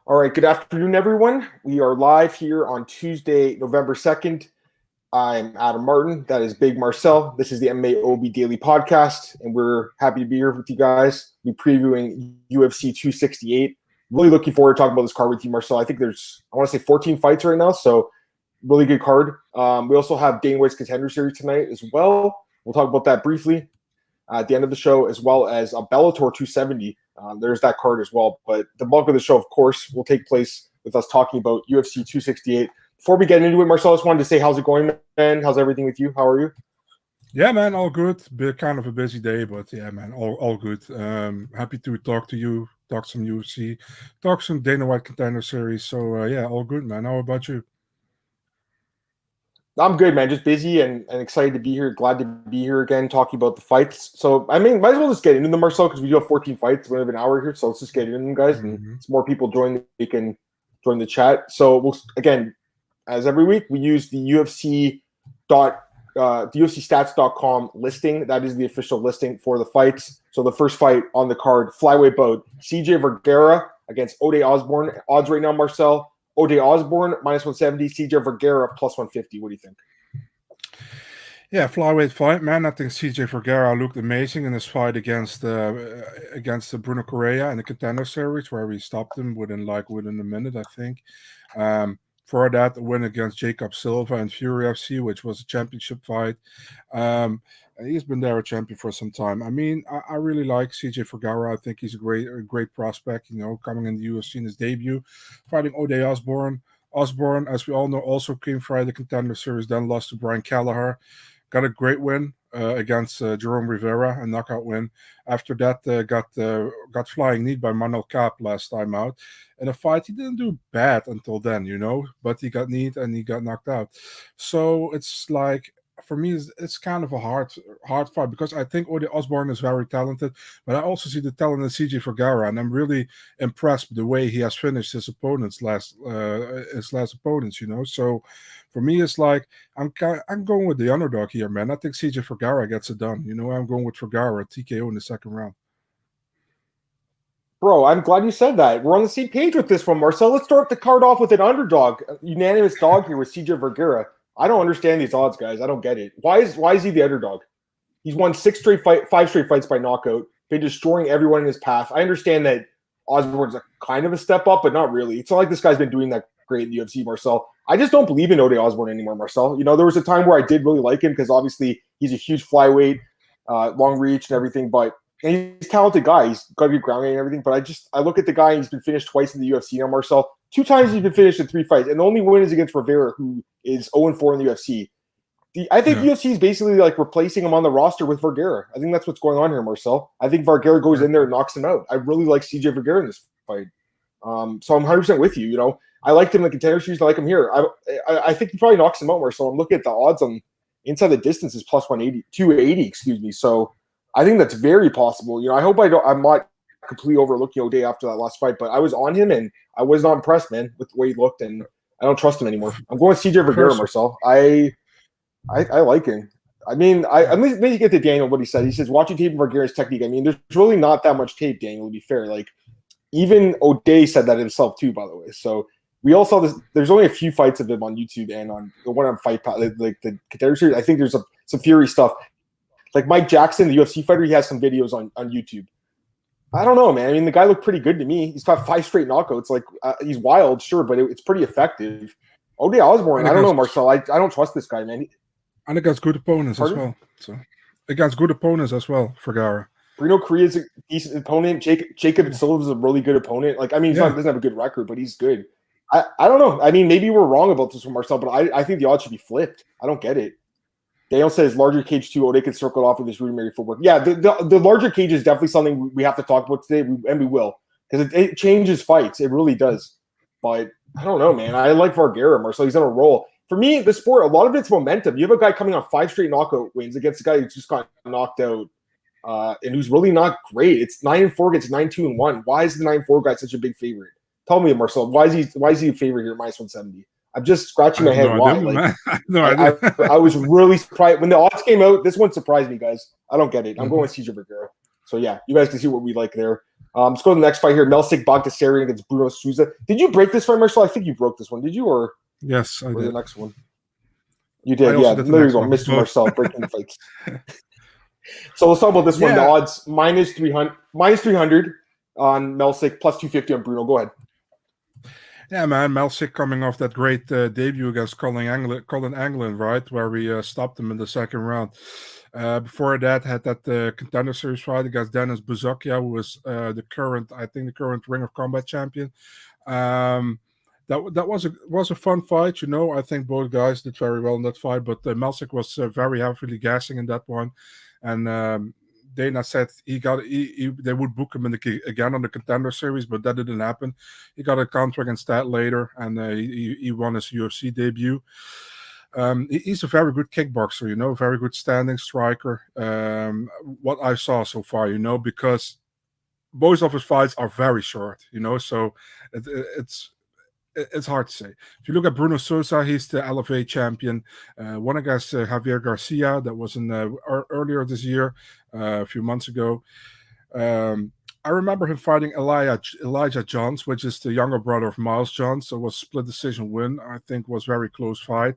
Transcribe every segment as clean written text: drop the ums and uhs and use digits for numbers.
All right, good afternoon, everyone. We are live here on Tuesday, November 2nd. I'm Adam Martin. That is Big Marcel. This is the MMAOB Daily Podcast, and we're happy to be here with you guys. We're previewing UFC 268. Really looking forward to talking about this card with you, Marcel. I think there's, 14 fights right now, so really good card. We also have Dana White's Contender Series tonight as well. We'll talk about that briefly at the end of the show, as well as a Bellator 270. There's that card as well. But the bulk of the show, of course, will take place with us talking about UFC 268. Before we get into it, Marcel, I just wanted to say, how's it going, man? How's everything with you? How are you? Yeah, man, all good. Kind of a busy day, but yeah, man, all good. Happy to talk to you, talk some UFC, talk some Dana White Contender Series. So, yeah, all good, man. How about you? I'm good, man. Just busy and excited to be here. Glad to be here again, talking about the fights. So, I mean, might as well just get into them, Marcel, because we do have 14 fights. We have an hour here, so let's just get into them, guys. And as more people join, they can join the chat. So, we'll, again, as every week, we use the UFCstats.com listing. That is the official listing for the fights. So, the first fight on the card, flyweight bout, CJ Vergara against Ode Osbourne. Odds right now, Marcel. Ode Osbourne, minus 170, CJ Vergara, plus 150. What do you think? Yeah, flyweight fight, man. I think CJ Vergara looked amazing in his fight against Bruno Correa in the Contender Series, where we stopped him within a minute, I think. For that, a win against Jacob Silva and Fury FC, which was a championship fight. He's been there a champion for some time. I mean, I really like CJ Vergara. I think he's a great prospect, coming in the UFC in his debut, fighting Ode Osbourne. Osbourne, as we all know, also came from the Contender Series, then lost to Brian Kelleher. Got a great win against Jerome Rivera, a knockout win. After that, got flying knee by Manuel Cap last time out. In a fight, he didn't do bad until then, but he got kneed and he got knocked out. So it's like, for me, it's kind of a hard fight because I think Ode Osbourne is very talented, but I also see the talent in CJ Vergara, and I'm really impressed with the way he has finished his last opponents. So for me, it's like I'm going with the underdog here, man. I think CJ Vergara gets it done. I'm going with Vergara TKO in the second round. Bro, I'm glad you said that. We're on the same page with this one, Marcel. Let's start the card off with an underdog, unanimous dog here with CJ Vergara. I don't understand these odds, guys. I don't get it. Why is he the underdog? He's won 5 straight fights by knockout, been destroying everyone in his path. I understand that Osbourne's a kind of a step up, but not really. It's not like this guy's been doing that great in the UFC, Marcel. I just don't believe in Ode Osbourne anymore, Marcel. There was a time where I did really like him because obviously he's a huge flyweight, long reach and everything, and he's a talented guy. He's got good grounding and everything, but I look at the guy, and he's been finished twice in the UFC now, Marcel. 2 times he's been finished in 3 fights, and the only win is against Rivera, who is 0-4 in the UFC. I think UFC is basically like replacing him on the roster with Vergara. I think that's what's going on here, Marcel. I think Vergara goes in there and knocks him out. I really like CJ Vergara in this fight. So I'm 100% with you, I liked him in the Contender Series. I like him here. I think he probably knocks him out, Marcel. I'm looking at the odds on inside the distance is plus 280, excuse me. So I think that's very possible. I hope I'm not completely overlooking Ode after that last fight, but I was on him and I was not impressed, man, with the way he looked, and I don't trust him anymore. I'm going with CJ Vergara, Marcel. I like him. I mean, let me get to Daniel what he said. He says, watching tape of Vergara's technique. I mean, there's really not that much tape, Daniel, to be fair. Like, even Ode said that himself too, by the way. So we all saw this. There's only a few fights of him on YouTube and on the one on Fight Pass, like the Contender Series. I think there's some Fury stuff. Like Mike Jackson, the UFC fighter, he has some videos on YouTube. I don't know, man. I mean, the guy looked pretty good to me. He's got 5 straight knockouts. Like, he's wild, sure, but it's pretty effective. Ode Osbourne, I don't know, Marcel. I don't trust this guy, man. And against good opponents as well. So against good opponents as well, Vergara. Bruno Correa is a decent opponent. Jacob Silva is a really good opponent. Like, I mean, he doesn't have a good record, but he's good. I don't know. I mean, maybe we're wrong about this one, Marcel, but I think the odds should be flipped. I don't get it. Daniel says larger cage too. Ode can circle it off with his rudimentary footwork. Yeah, the larger cage is definitely something we have to talk about today, and we will, because it changes fights. It really does. But I don't know, man. I like Vergara, Marcel. He's on a roll. For me, the sport, a lot of it's momentum. You have a guy coming on 5 straight knockout wins against a guy who just got knocked out and who's really not great. It's 9-4 against 9-2-1. Why is the 9-4 guy such a big favorite? Tell me, Marcel. Why is he a favorite here at minus 170? I'm just scratching my head. Why? I was really surprised when the odds came out. This one surprised me, guys. I don't get it. I'm going with CJ Vergara. So yeah, you guys can see what we like there. Let's go to the next fight here. Melsik Bagdasaryan against Bruno Souza. Did you break this fight, Marcel? I think you broke this one. Did you, or yes, I did. the next one? You did, yeah. There you go, Mr. Marcel breaking the fights. So let's talk about this one. The odds minus 300 on Melsik, plus 250 on Bruno. Go ahead. Yeah, man, Melsik coming off that great debut against Colin Anglin, right, where we stopped him in the second round. Before that, had that Contender Series fight against Dennis Buzakia, who was the current Ring of Combat champion. That was a fun fight, you know. I think both guys did very well in that fight, but Melsik was very heavily gassing in that one, and Dana said they would book him again on the Contender Series, but that didn't happen. He got a contract instead later, and he won his UFC debut. He's a very good kickboxer, you know, very good standing striker. What I saw so far, you know, because both of his fights are very short, you know, so it's hard to say. If you look at Bruno Souza, he's the LFA champion. Won against Javier Garcia. That was earlier this year, a few months ago. I remember him fighting Elijah Johns, which is the younger brother of Miles Johns. So it was a split decision win. I think was very close fight.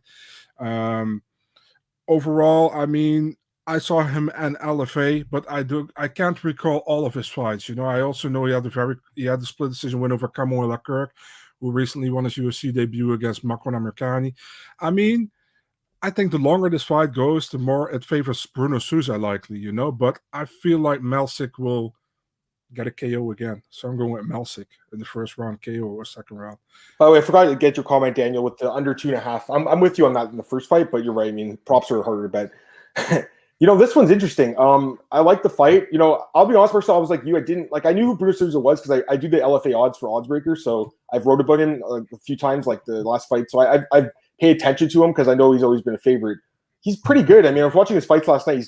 Overall, I mean, I saw him in LFA, but I can't recall all of his fights. You know, I also know he had a split decision win over Kamaru Leclerc, who recently won his UFC debut against Makwan Amirkhani. I mean, I think the longer this fight goes, the more it favors Bruno Souza likely, you know. But I feel like Melsik will get a KO again. So I'm going with Melsik in the first round KO or second round. By the way, I forgot to get your comment, Daniel, with the under 2.5. I'm with you on that in the first fight, but you're right. I mean, props are harder to bet. You know, this one's interesting. I like the fight. You know, I'll be honest, Marcel, I was like you. I knew who Bruno Souza was because I do the LFA odds for Oddsbreaker. So I've wrote about him a few times, like the last fight. So I've paid attention to him because I know he's always been a favorite. He's pretty good. I mean, I was watching his fights last night.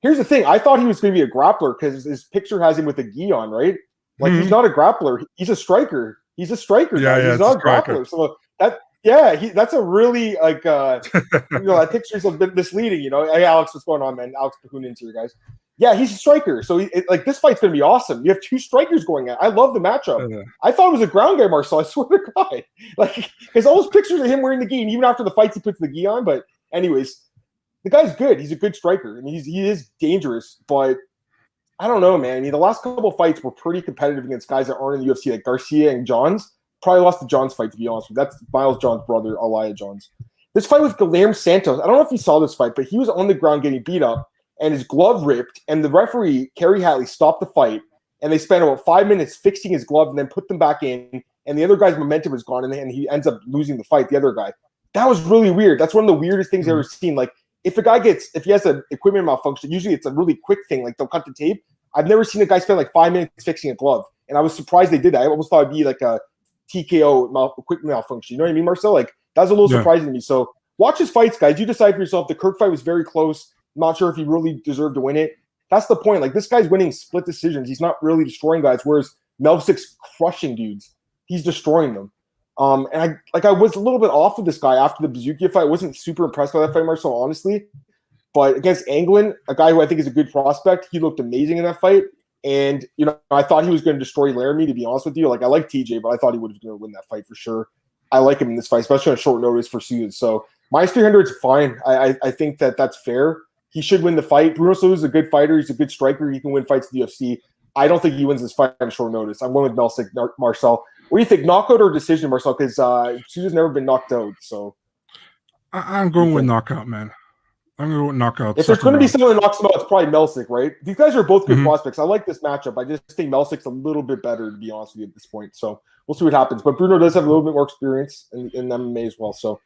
Here's the thing. I thought he was going to be a grappler because his picture has him with a gi on, right? Like, he's not a grappler. He's a striker. He's a striker. Yeah, he's not a grappler. So that's a really, like, you know, that picture's a bit misleading, you know. Hey, Alex, what's going on, man? Alex Pahunin's here, guys. Yeah, he's a striker. So, this fight's going to be awesome. You have two strikers going at. I love the matchup. Yeah. I thought it was a ground guy, Marcel. I swear to God. Like, because all those pictures of him wearing the gi, and even after the fights, he puts the gi on. But anyways, the guy's good. He's a good striker. I mean, he is dangerous, but I don't know, man. I mean, the last couple of fights were pretty competitive against guys that aren't in the UFC, like Garcia and Johns. Probably lost the Johns fight, to be honest with you. That's Miles Johns' brother, Elijah Johns. This fight with Guilherme Santos, I don't know if you saw this fight, but he was on the ground getting beat up, and his glove ripped, and the referee, Kerry Hatley, stopped the fight, and they spent about 5 minutes fixing his glove and then put them back in, and the other guy's momentum was gone, and he ends up losing the fight, the other guy. That was really weird. That's one of the weirdest things I've ever seen. Like, if he has an equipment malfunction, usually it's a really quick thing, like they'll cut the tape. I've never seen a guy spend like 5 minutes fixing a glove, and I was surprised they did that. I almost thought it'd be like a TKO equipment malfunction. You know what I mean, Marcel? Like, that was a little surprising to me. So watch his fights, guys. You decide for yourself. The Kirk fight was very close. I'm not sure if he really deserved to win it. That's the point. Like, this guy's winning split decisions. He's not really destroying guys, whereas Melsik's crushing dudes. He's destroying them. And I was a little bit off of this guy after the Bazukia fight. I wasn't super impressed by that fight, Marcel, honestly. But against Anglin, a guy who I think is a good prospect, he looked amazing in that fight. And, you know, I thought he was going to destroy Laramie, to be honest with you. Like, I like TJ, but I thought he would have going to win that fight for sure. I like him in this fight, especially on short notice for Souza. So minus 300 is fine. I think that's fair. He should win the fight. Bruno Souza is a good fighter. He's a good striker. He can win fights in the UFC. I don't think he wins this fight on short notice. I'm going with Melsik, Marcel. What do you think, knockout or decision, Marcel? Because Souza's never been knocked out. So I'm going with knockout, man. I'm going to go with knockout. If there's going to be someone that knocks him out, it's probably Melsik, right? These guys are both good prospects. I like this matchup. I just think Melsik's a little bit better, to be honest with you, at this point. So we'll see what happens. But Bruno does have a little bit more experience in MMA as well. So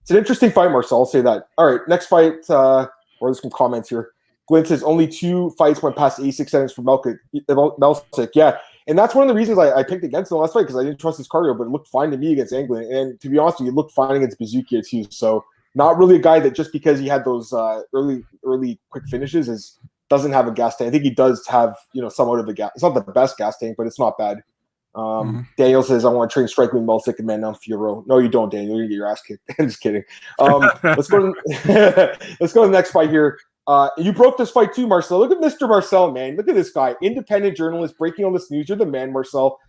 it's an interesting fight, Marcel. I'll say that. All right, next fight. Or there's some comments here. Glenn says only 2 fights went past 86 seconds for Melsik. Yeah, and that's one of the reasons I picked against him last fight, because I didn't trust his cardio, but it looked fine to me against Anglin. And to be honest with you, it looked fine against Bazukia too. So not really a guy that just because he had those early quick finishes doesn't have a gas tank. I think he does have, you know, somewhat of a gas. It's not the best gas tank, but it's not bad. Daniel says, I want to train striking with Melsik and Manon Fiorot. No, you don't, Daniel. You're going to get your ass kicked. I'm just kidding. Let's go to the next fight here. You broke this fight too, Marcel. Look at Mr. Marcel, man. Look at this guy. Independent journalist breaking all this news. You're the man, Marcel.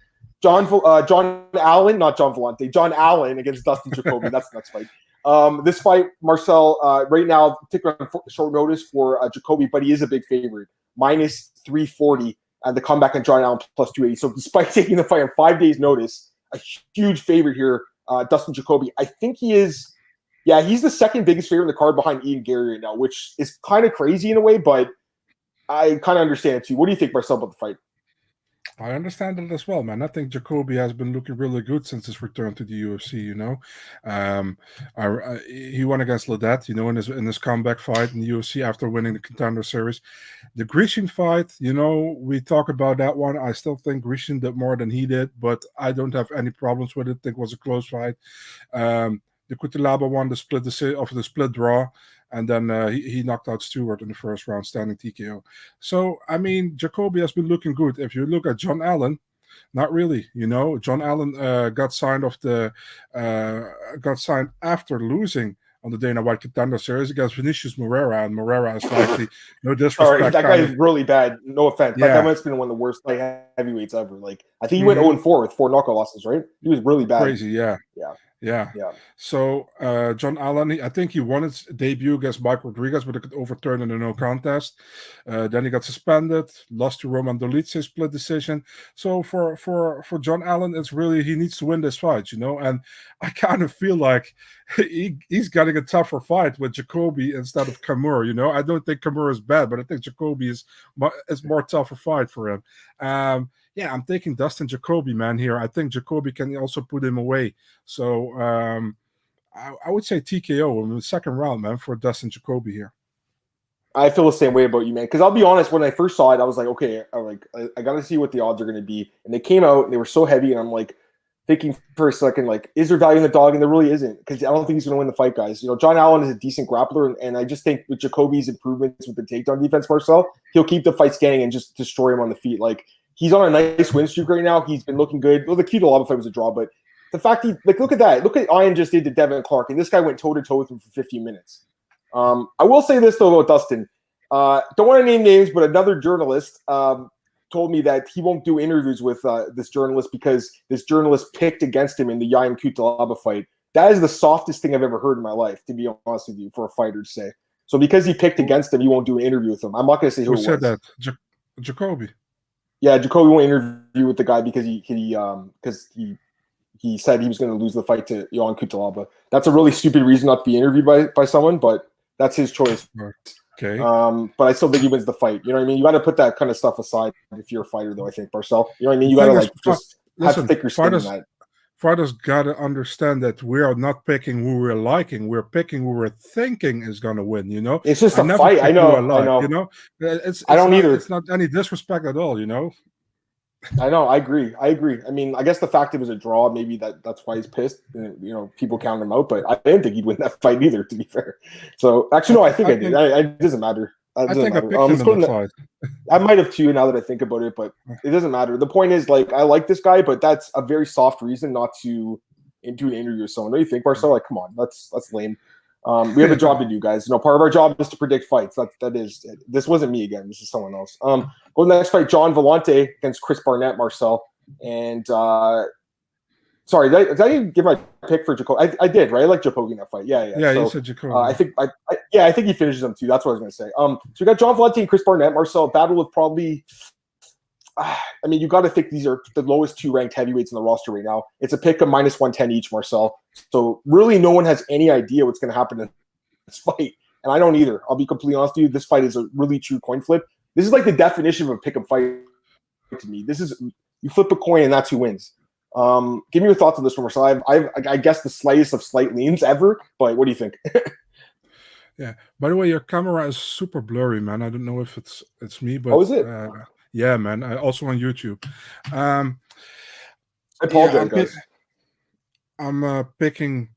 John Allen, not John Vellante. John Allen against Dustin Jacoby. That's the next fight. This fight, Marcel, right now, taking on short notice for Jacoby, but he is a big favorite. Minus 340, and the comeback on John Allen plus 280. So despite taking the fight on 5 days' notice, a huge favorite here, Dustin Jacoby. I think he is, he's the second biggest favorite in the card behind Ian Gary right now, which is kind of crazy in a way, but I kind of understand it too. What do you think, Marcel, about the fight? I understand it as well, man. I think Jacoby has been looking really good since his return to the UFC. He won against Ledet, in his comeback fight in the UFC after winning the Contender series. The Grecian fight, we talk about that one. I still think Grecian did more than he did, but I don't have any problems with it. I think it was a close fight. The Kutalaba won the split draw. And then he knocked out Stewart in the first round, standing TKO. So, I mean, Jacoby has been looking good. If you look at John Allen, not really. John Allen got signed after losing on the Dana White Contender Series against Vinicius Moreira, and Moreira is likely no disrespect. Sorry, that guy is really bad. No offense. Yeah. That must have been one of the worst heavyweights ever. I think he went 0-4 with 4 knockout losses, right? He was really bad. Crazy, yeah. So John Allen, I think he won his debut against Mike Rodriguez, but it could overturn in a no contest. Then he got suspended, lost to Roman Dolidze, split decision. So for John Allen, it's really, he needs to win this fight, and I kind of feel like he's getting a tougher fight with Jacoby instead of Kamaru. I don't think Kamaru is bad, but I think Jacoby is more tougher fight for him. I'm taking Dustin Jacoby, man, here. I think Jacoby can also put him away. So I would say TKO in the second round, man, for Dustin Jacoby here. I feel the same way about you, man. Because I'll be honest, when I first saw it, I was like, okay, I got to see what the odds are going to be. And they came out, and they were so heavy, and I'm like thinking for a second, is there value in the dog? And there really isn't, because I don't think he's going to win the fight, guys. John Allen is a decent grappler, and I just think with Jacoby's improvements with the takedown defense, Marcel, he'll keep the fight standing and just destroy him on the feet. He's on a nice win streak right now. He's been looking good. Well, the Cutelaba fight was a draw, but the fact look at that. Look at Ian just did to Devin Clark, and this guy went toe-to-toe with him for 15 minutes. I will say this, though, about Dustin. Don't want to name names, but another journalist told me that he won't do interviews with this journalist because this journalist picked against him in the Ian Cutelaba fight. That is the softest thing I've ever heard in my life, to be honest with you, for a fighter to say. So because he picked against him, he won't do an interview with him. I'm not going to say who said that. Jacoby. Yeah, Jacoby won't interview with the guy because he said he was going to lose the fight to Ian Cutelaba. That's a really stupid reason not to be interviewed by someone, but that's his choice. Okay. But I still think he wins the fight. You know what I mean? You got to put that kind of stuff aside if you're a fighter, though. I think, Marcel. You know what I mean? You got to just have thicker skin than that. Fighters got to understand that we are not picking who we're liking. We're picking who we're thinking is going to win. It's just a fight. I know. I don't either. It's not any disrespect at all. I know. I agree. I mean, I guess the fact it was a draw, maybe that's why he's pissed. People count him out, but I didn't think he'd win that fight either, to be fair. So actually, no, I think I did. It doesn't matter. I think I picked him in the fight. I might have too, now that I think about it, but it doesn't matter. The point is, I like this guy, but that's a very soft reason not to do an interview with someone. Don't you think, Marcel? Come on, that's lame. We have a job to do, guys. Part of our job is to predict fights. That is. This wasn't me again. This is someone else. Go to the next fight, John Vellante against Chris Barnett, Marcel. And sorry, did I give my pick for Jacoby? I did, right? I like Jacoby in that fight. Yeah. Yeah, so, you said Jacoby. I think he finishes him too. That's what I was going to say. So we got John Vellante and Chris Barnett, Marcel. Battle of probably. I mean, you got to think these are the lowest 2 ranked heavyweights in the roster right now. It's a pick of minus 110 each, Marcel. So really, no one has any idea what's going to happen in this fight, and I don't either. I'll be completely honest with you. This fight is a really true coin flip. This is like the definition of a pick 'em fight to me. This is you flip a coin and that's who wins. Give me your thoughts on this one, Marcel. I guess the slightest of slight leans ever, but what do you think? Yeah. By the way, your camera is super blurry, man. I don't know if it's me, but is it? Yeah, man. Also on YouTube. I apologize, guys. I'm picking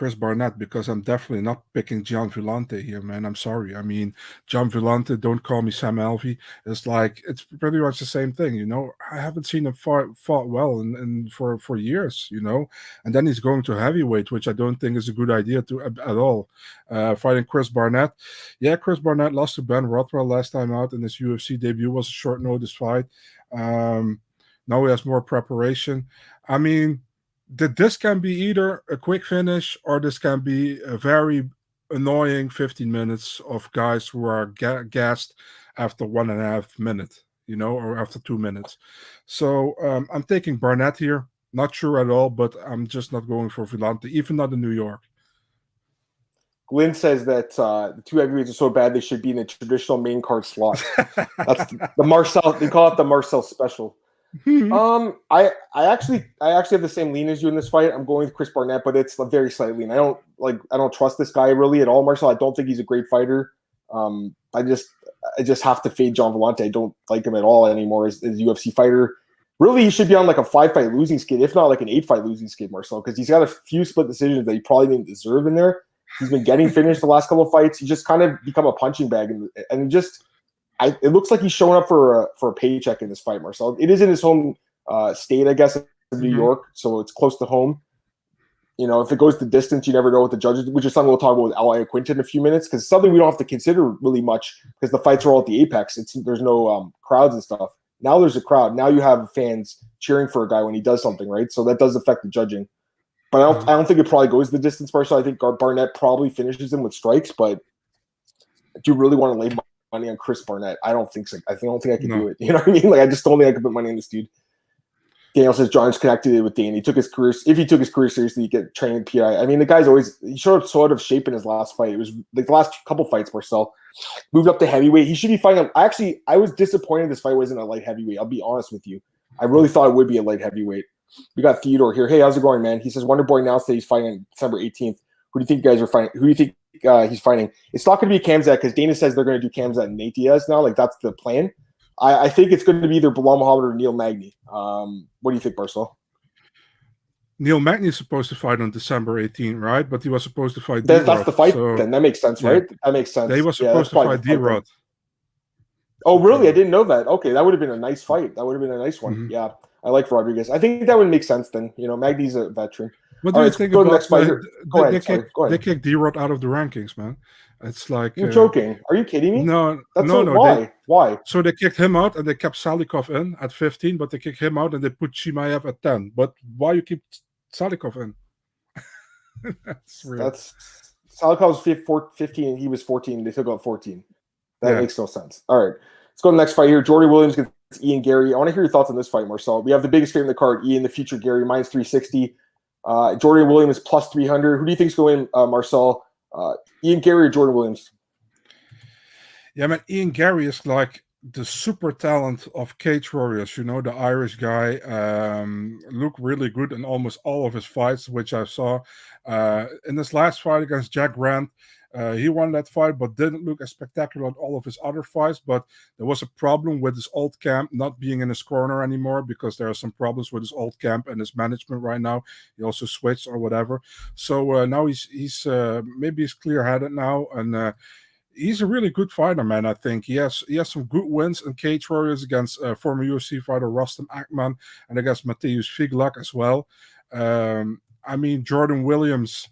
Chris Barnett, because I'm definitely not picking Gian Villante here, man. I'm sorry. I mean, Gian Villante, don't call me Sam Alvey. It's like, it's pretty much the same thing, you know. I haven't seen him fought well for years, you know. And then he's going to heavyweight, which I don't think is a good idea at all. Fighting Chris Barnett. Yeah, Chris Barnett lost to Ben Rothwell last time out, and his UFC debut was a short notice fight. Now he has more preparation. I mean, this can be either a quick finish or this can be a very annoying 15 minutes of guys who are gassed after 1.5 minutes, you know, or after 2 minutes. So I'm taking Barnett here. Not sure at all, but I'm just not going for Villante, even not in New York. Glenn says that the two heavyweights are so bad they should be in the traditional main card slot. That's the Marcel. They call it the Marcel special. I actually have the same lean as you in this fight. I'm going with Chris Barnett, but it's a very slight lean. I don't trust this guy really at all, Marcel. I don't think he's a great fighter. I just have to fade Gian Villante. I don't like him at all anymore as a UFC fighter. Really, he should be on like a 5-fight losing skid, if not like an 8-fight losing skid, Marcel, because he's got a few split decisions that he probably didn't deserve in there. He's been getting finished the last couple of fights. He's just kind of become a punching bag, and it looks like he's showing up for a paycheck in this fight, Marcel. It is in his home state, I guess, in New York, so it's close to home. You know, if it goes the distance, you never know what the judges, which is something we'll talk about with Al Iaquinta in a few minutes, because it's something we don't have to consider really much because the fights are all at the Apex. There's no crowds and stuff. Now there's a crowd. Now you have fans cheering for a guy when he does something, right? So that does affect the judging. But I don't think it probably goes the distance, Marcel. I think Barnett probably finishes him with strikes, but do you really want to lay money on Chris Barnett? I don't think so. I don't think I can do it. You know what I mean? Like, I just don't think I could put money on this dude. Daniel says John's connected with Dane. If he took his career seriously, he'd get trained in PI. I mean, the guy's he showed up sort of shape in his last fight. It was like the last couple fights, Marcel. Moved up to heavyweight. He should be fighting. I was disappointed this fight wasn't a light heavyweight. I'll be honest with you. I really thought it would be a light heavyweight. We got Theodore here. Hey, how's it going, man? He says Wonder Boy announced that he's fighting December 18th. Who do you think you guys are fighting? Who do you think he's fighting? It's not going to be Khamzat because Dana says they're going to do Khamzat and Nate Diaz now. Like, that's the plan. I think it's going to be either Bilal Muhammad or Neil Magny. What do you think, Marcel? Neil Magny is supposed to fight on December 18th, right? But he was supposed to fight That's D-Rod, the fight then. That makes sense, right? That makes sense. He was supposed to fight D-Rod. Oh, really? I didn't know that. Okay, that would have been a nice fight. That would have been a nice one. Mm-hmm. Yeah, I like Rodriguez. I think that would make sense then. You know, Magny's a veteran. What do you think about next fighter? Go ahead. They kicked D-Rod out of the rankings, man. It's like you're joking. Are you kidding me? No. Why? Why? So they kicked him out and they kept Salikov in at 15, but they kicked him out and they put Chimaev at 10. But why you keep Salikov in? That's Salikov was 15. He was 14. They took out 14. That makes no sense. All right, let's go to the next fight here. Jordy Williams against Ian Gary. I want to hear your thoughts on this fight, Marcel. We have the biggest favorite in the card, Ian, the future Gary, minus 360. Jordy Williams plus 300. Who do you think is going to win, Marcel? Ian Gary or Jordan Williams? Yeah, man, Ian Gary is like the super talent of Cage Warriors, you know, the Irish guy. Looked really good in almost all of his fights, which I saw. In this last fight against Jack Grant, he won that fight, but didn't look as spectacular at all of his other fights. But there was a problem with his old camp not being in his corner anymore because there are some problems with his old camp and his management right now. He also switched or whatever. So now he's maybe he's clear-headed now, and he's a really good fighter, man. I think he has some good wins in Cage Warriors against former UFC fighter Rustam Akman and against Mateusz Figlak as well. I mean, Jordan Williams.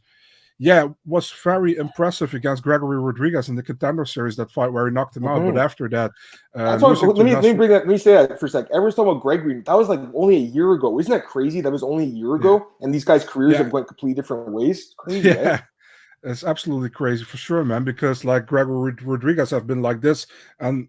Yeah, was very impressive against Gregory Rodriguez in the Contender series, that fight where he knocked him out. But after that, let me say that for a sec. Everyone's talking about Gregory. That was like only a year ago. Isn't that crazy? That was only a year ago, and these guys' careers have went completely different ways. Crazy, right? It's absolutely crazy for sure, man. Because like Gregory Rodriguez have been like this, and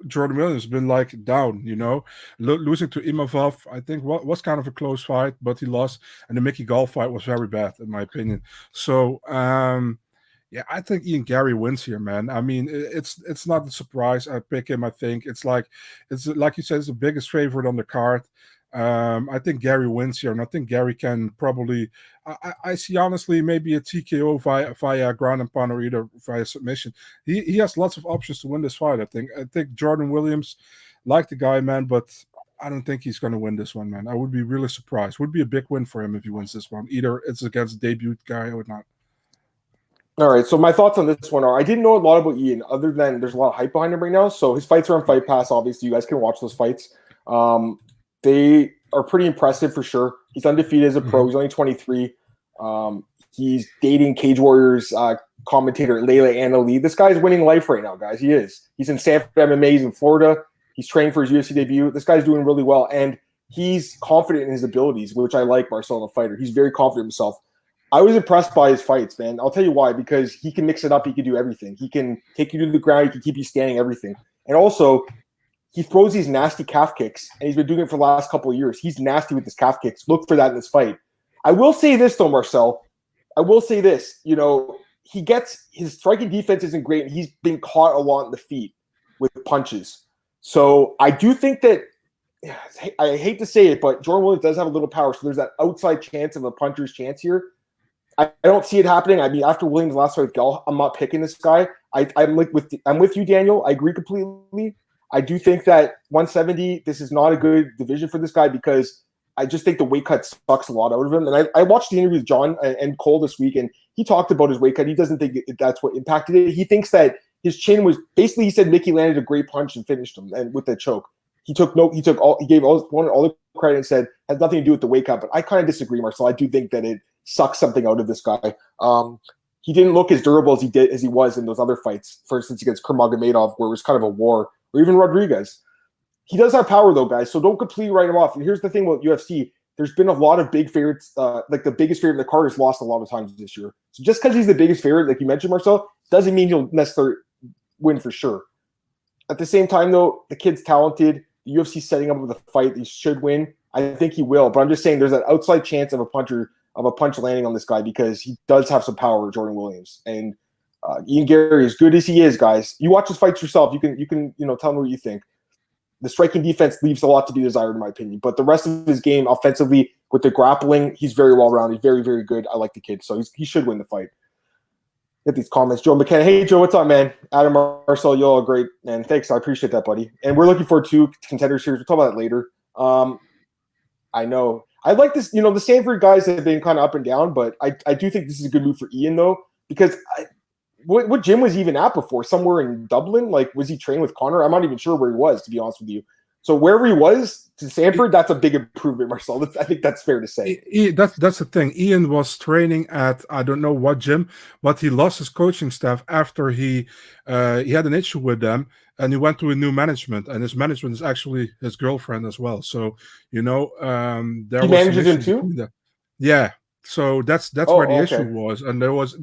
Jordan Williams has been like down, you know, losing to Imavov. I think was kind of a close fight, but he lost, and the Mickey Gall fight was very bad in my opinion. So yeah, I think Ian Gary wins here, man. I mean, it's not a surprise. I pick him. I think it's like you said, it's the biggest favorite on the card. I think Gary wins here, and I think Gary can probably. I see honestly maybe a TKO via ground and pound or either via submission. He has lots of options to win this fight. I think Jordan Williams, like the guy, man, but I don't think he's going to win this one, man. I would be really surprised. Would be a big win for him if he wins this one. Either it's against a debut guy or not. All right, so my thoughts on this one are I didn't know a lot about Ian other than there's a lot of hype behind him right now. So his fights are on Fight Pass, obviously. You guys can watch those fights. They are pretty impressive for sure. He's undefeated as a pro. He's only 23. He's dating Cage Warriors commentator Layla Anali. This guy's winning life right now, guys. He is. He's in Sanford MMA. He's in Florida. He's training for his UFC debut. This guy's doing really well, and he's confident in his abilities, which I like Marcel, the fighter. He's very confident in himself. I was impressed by his fights, man. I'll tell you why, because he can mix it up. He can do everything. He can take you to the ground. He can keep you standing, everything. And also, he throws these nasty calf kicks, and he's been doing it for the last couple of years. He's nasty with his calf kicks. Look for that in this fight. I will say this, though, Marcel. I will say this. You know, he gets – his striking defense isn't great, and he's been caught a lot in the feet with punches. So I do think that – I hate to say it, but Jordan Williams does have a little power, so there's that outside chance of a puncher's chance here. I don't see it happening. I mean, after Williams' last fight with Gall, I'm not picking this guy. I'm with you, Daniel. I agree completely. I do think that 170, this is not a good division for this guy because I just think the weight cut sucks a lot out of him. And I watched the interview with John and Cole this week, and he talked about his weight cut. He doesn't think that's what impacted it. He thinks that his chin was basically, he said Mickey landed a great punch and finished him and with that choke. He gave all the credit and said has nothing to do with the weight cut. But I kind of disagree, Marcel. I do think that it sucks something out of this guy. He didn't look as durable as he was in those other fights. For instance, against Kurmagomedov, where it was kind of a war, or even Rodriguez. He does have power, though, guys. So don't completely write him off. And here's the thing about UFC: there's been a lot of big favorites. Like the biggest favorite in the card has lost a lot of times this year. So just because he's the biggest favorite, like you mentioned, Marcel, doesn't mean he'll necessarily win for sure. At the same time, though, the kid's talented. The UFC's setting up with a fight. He should win. I think he will. But I'm just saying, there's that outside chance of a punch landing on this guy because he does have some power, Jordan Williams. And Ian Gary, as good as he is, guys, you watch his fights yourself. You can tell me what you think. The striking defense leaves a lot to be desired, in my opinion. But the rest of his game, offensively, with the grappling, he's very well-rounded. Very, very good. I like the kid. So he should win the fight. Get these comments. Joe McKenna. Hey, Joe, what's up, man? Adam, Marcel, you all are great. Man, thanks. I appreciate that, buddy. And we're looking forward to Contender Series. We'll talk about that later. I know. I like this. The Stanford guys have been kind of up and down, but I do think this is a good move for Ian, though, because what gym was he even at before? Somewhere in Dublin? Like, was he training with Connor? I'm not even sure where he was, to be honest with you. So wherever he was to Stanford, that's a big improvement, Marcel. I think that's fair to say. That's the thing. Ian was training at I don't know what gym, but he lost his coaching staff after he had an issue with them, and he went to a new management, and his management is actually his girlfriend as well. So there he manages him too. Yeah. So that's where the issue was, and there's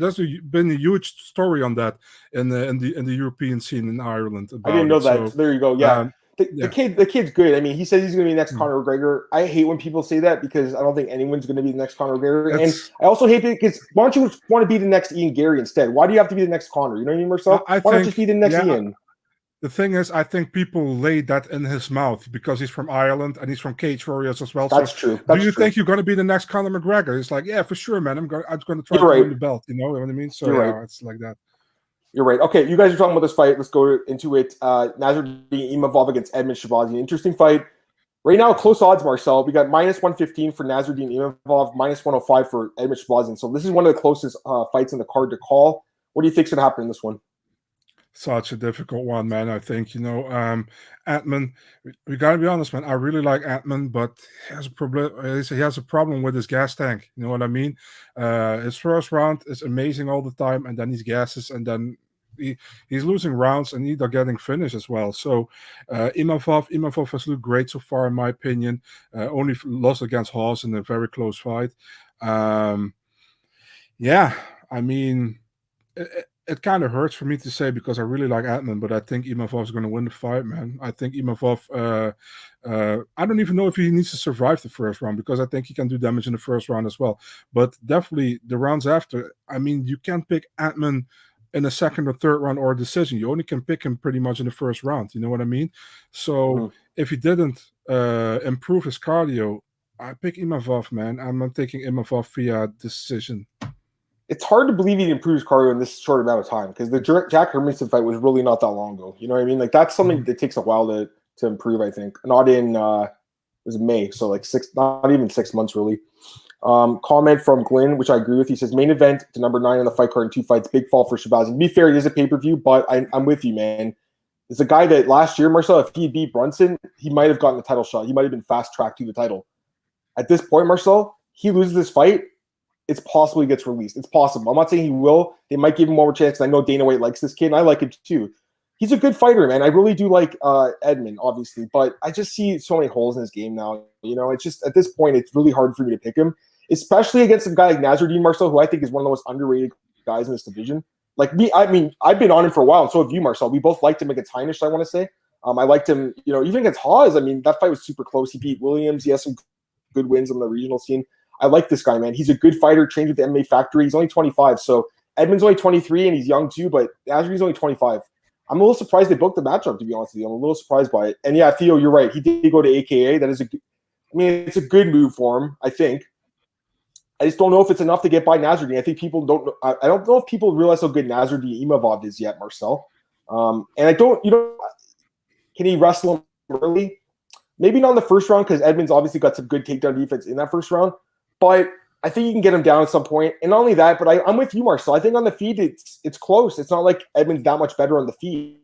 been a huge story on that in the European scene in Ireland. I didn't know that. So there you go. Yeah. The kid's good. I mean, he says he's going to be the next Conor McGregor. I hate when people say that because I don't think anyone's going to be the next Conor McGregor. And I also hate it because why don't you want to be the next Ian Gary instead? Why do you have to be the next Conor? You know what I mean, Marcel? Why don't you just be the next Ian? The thing is, I think people lay that in his mouth because he's from Ireland and he's from Cage Warriors as well. That's true. Do you think you're going to be the next Conor McGregor? It's like, yeah, for sure, man. I'm going to try to win the belt. You know what I mean? So it's like that. You're right. Okay, you guys are talking about this fight. Let's go into it. Nasruddin Imavov against Edmund Shahbazyan. Interesting fight. Right now, close odds, Marcel. We got -115 for Nasruddin Imavov, -105 for Edmund Shahbazyan. So this is one of the closest fights in the card to call. What do you think's going to happen in this one? Such a difficult one, man. I think, Atman, we got to be honest, man. I really like Atman, but he has a problem. He has a problem with his gas tank. You know what I mean? His first round is amazing all the time, and then he gasses, and then he's losing rounds, and either getting finished as well. So Imavov has looked great so far, in my opinion. Only lost against Hoff in a very close fight. I mean, it kind of hurts for me to say because I really like Atman, but I think Imavov is going to win the fight, man. I think Imavov, I don't even know if he needs to survive the first round because I think he can do damage in the first round as well. But definitely the rounds after, I mean, you can't pick Atman in the second or third round or a decision. You only can pick him pretty much in the first round. You know what I mean? So if he didn't improve his cardio, I pick Imavov, man. I'm not taking Imavov via decision. It's hard to believe he improves cardio in this short amount of time because the Jack Hermanson fight was really not that long ago. You know what I mean? Like that's something that takes a while to improve. I think not in was May, so like not even 6 months really. Comment from Glenn, which I agree with. He says main event to number 9 on the fight card in 2 fights. Big fall for Shabazz. And to be fair, it is a pay-per-view, but I'm with you, man. It's a guy that last year, Marcel, if he beat Brunson, he might have gotten the title shot. He might have been fast-tracked to the title. At this point, Marcel, he loses this fight, it's possible he gets released. It's possible. I'm not saying he will. They might give him one more chance. I know Dana White likes this kid, and I like him too. He's a good fighter, man. I really do like Edmund, obviously, but I just see so many holes in his game now. It's just at this point, it's really hard for me to pick him, especially against a guy like Nasruddin Marcel, who I think is one of the most underrated guys in this division. Like me, I mean, I've been on him for a while, and so have you, Marcel. We both liked him against Heinisch, I want to say. I liked him, even against Hawes. I mean, that fight was super close. He beat Williams. He has some good wins on the regional scene. I like this guy, man. He's a good fighter, trained with the MMA Factory. He's only 25, so Edmund's only 23, and he's young too, but Nasruddin's only 25. I'm a little surprised they booked the matchup, to be honest with you. I'm a little surprised by it. And yeah, Theo, you're right. He did go to AKA. That is it's a good move for him, I think. I just don't know if it's enough to get by Nasruddin. I think people don't know. I don't know if people realize how good Nasruddin Imavov is yet, Marcel. And I don't, can he wrestle him early? Maybe not in the first round because Edmund's obviously got some good takedown defense in that first round. But I think you can get him down at some point. And not only that, but I'm with you, Marcel. I think on the feet, it's close. It's not like Edmund's that much better on the feet.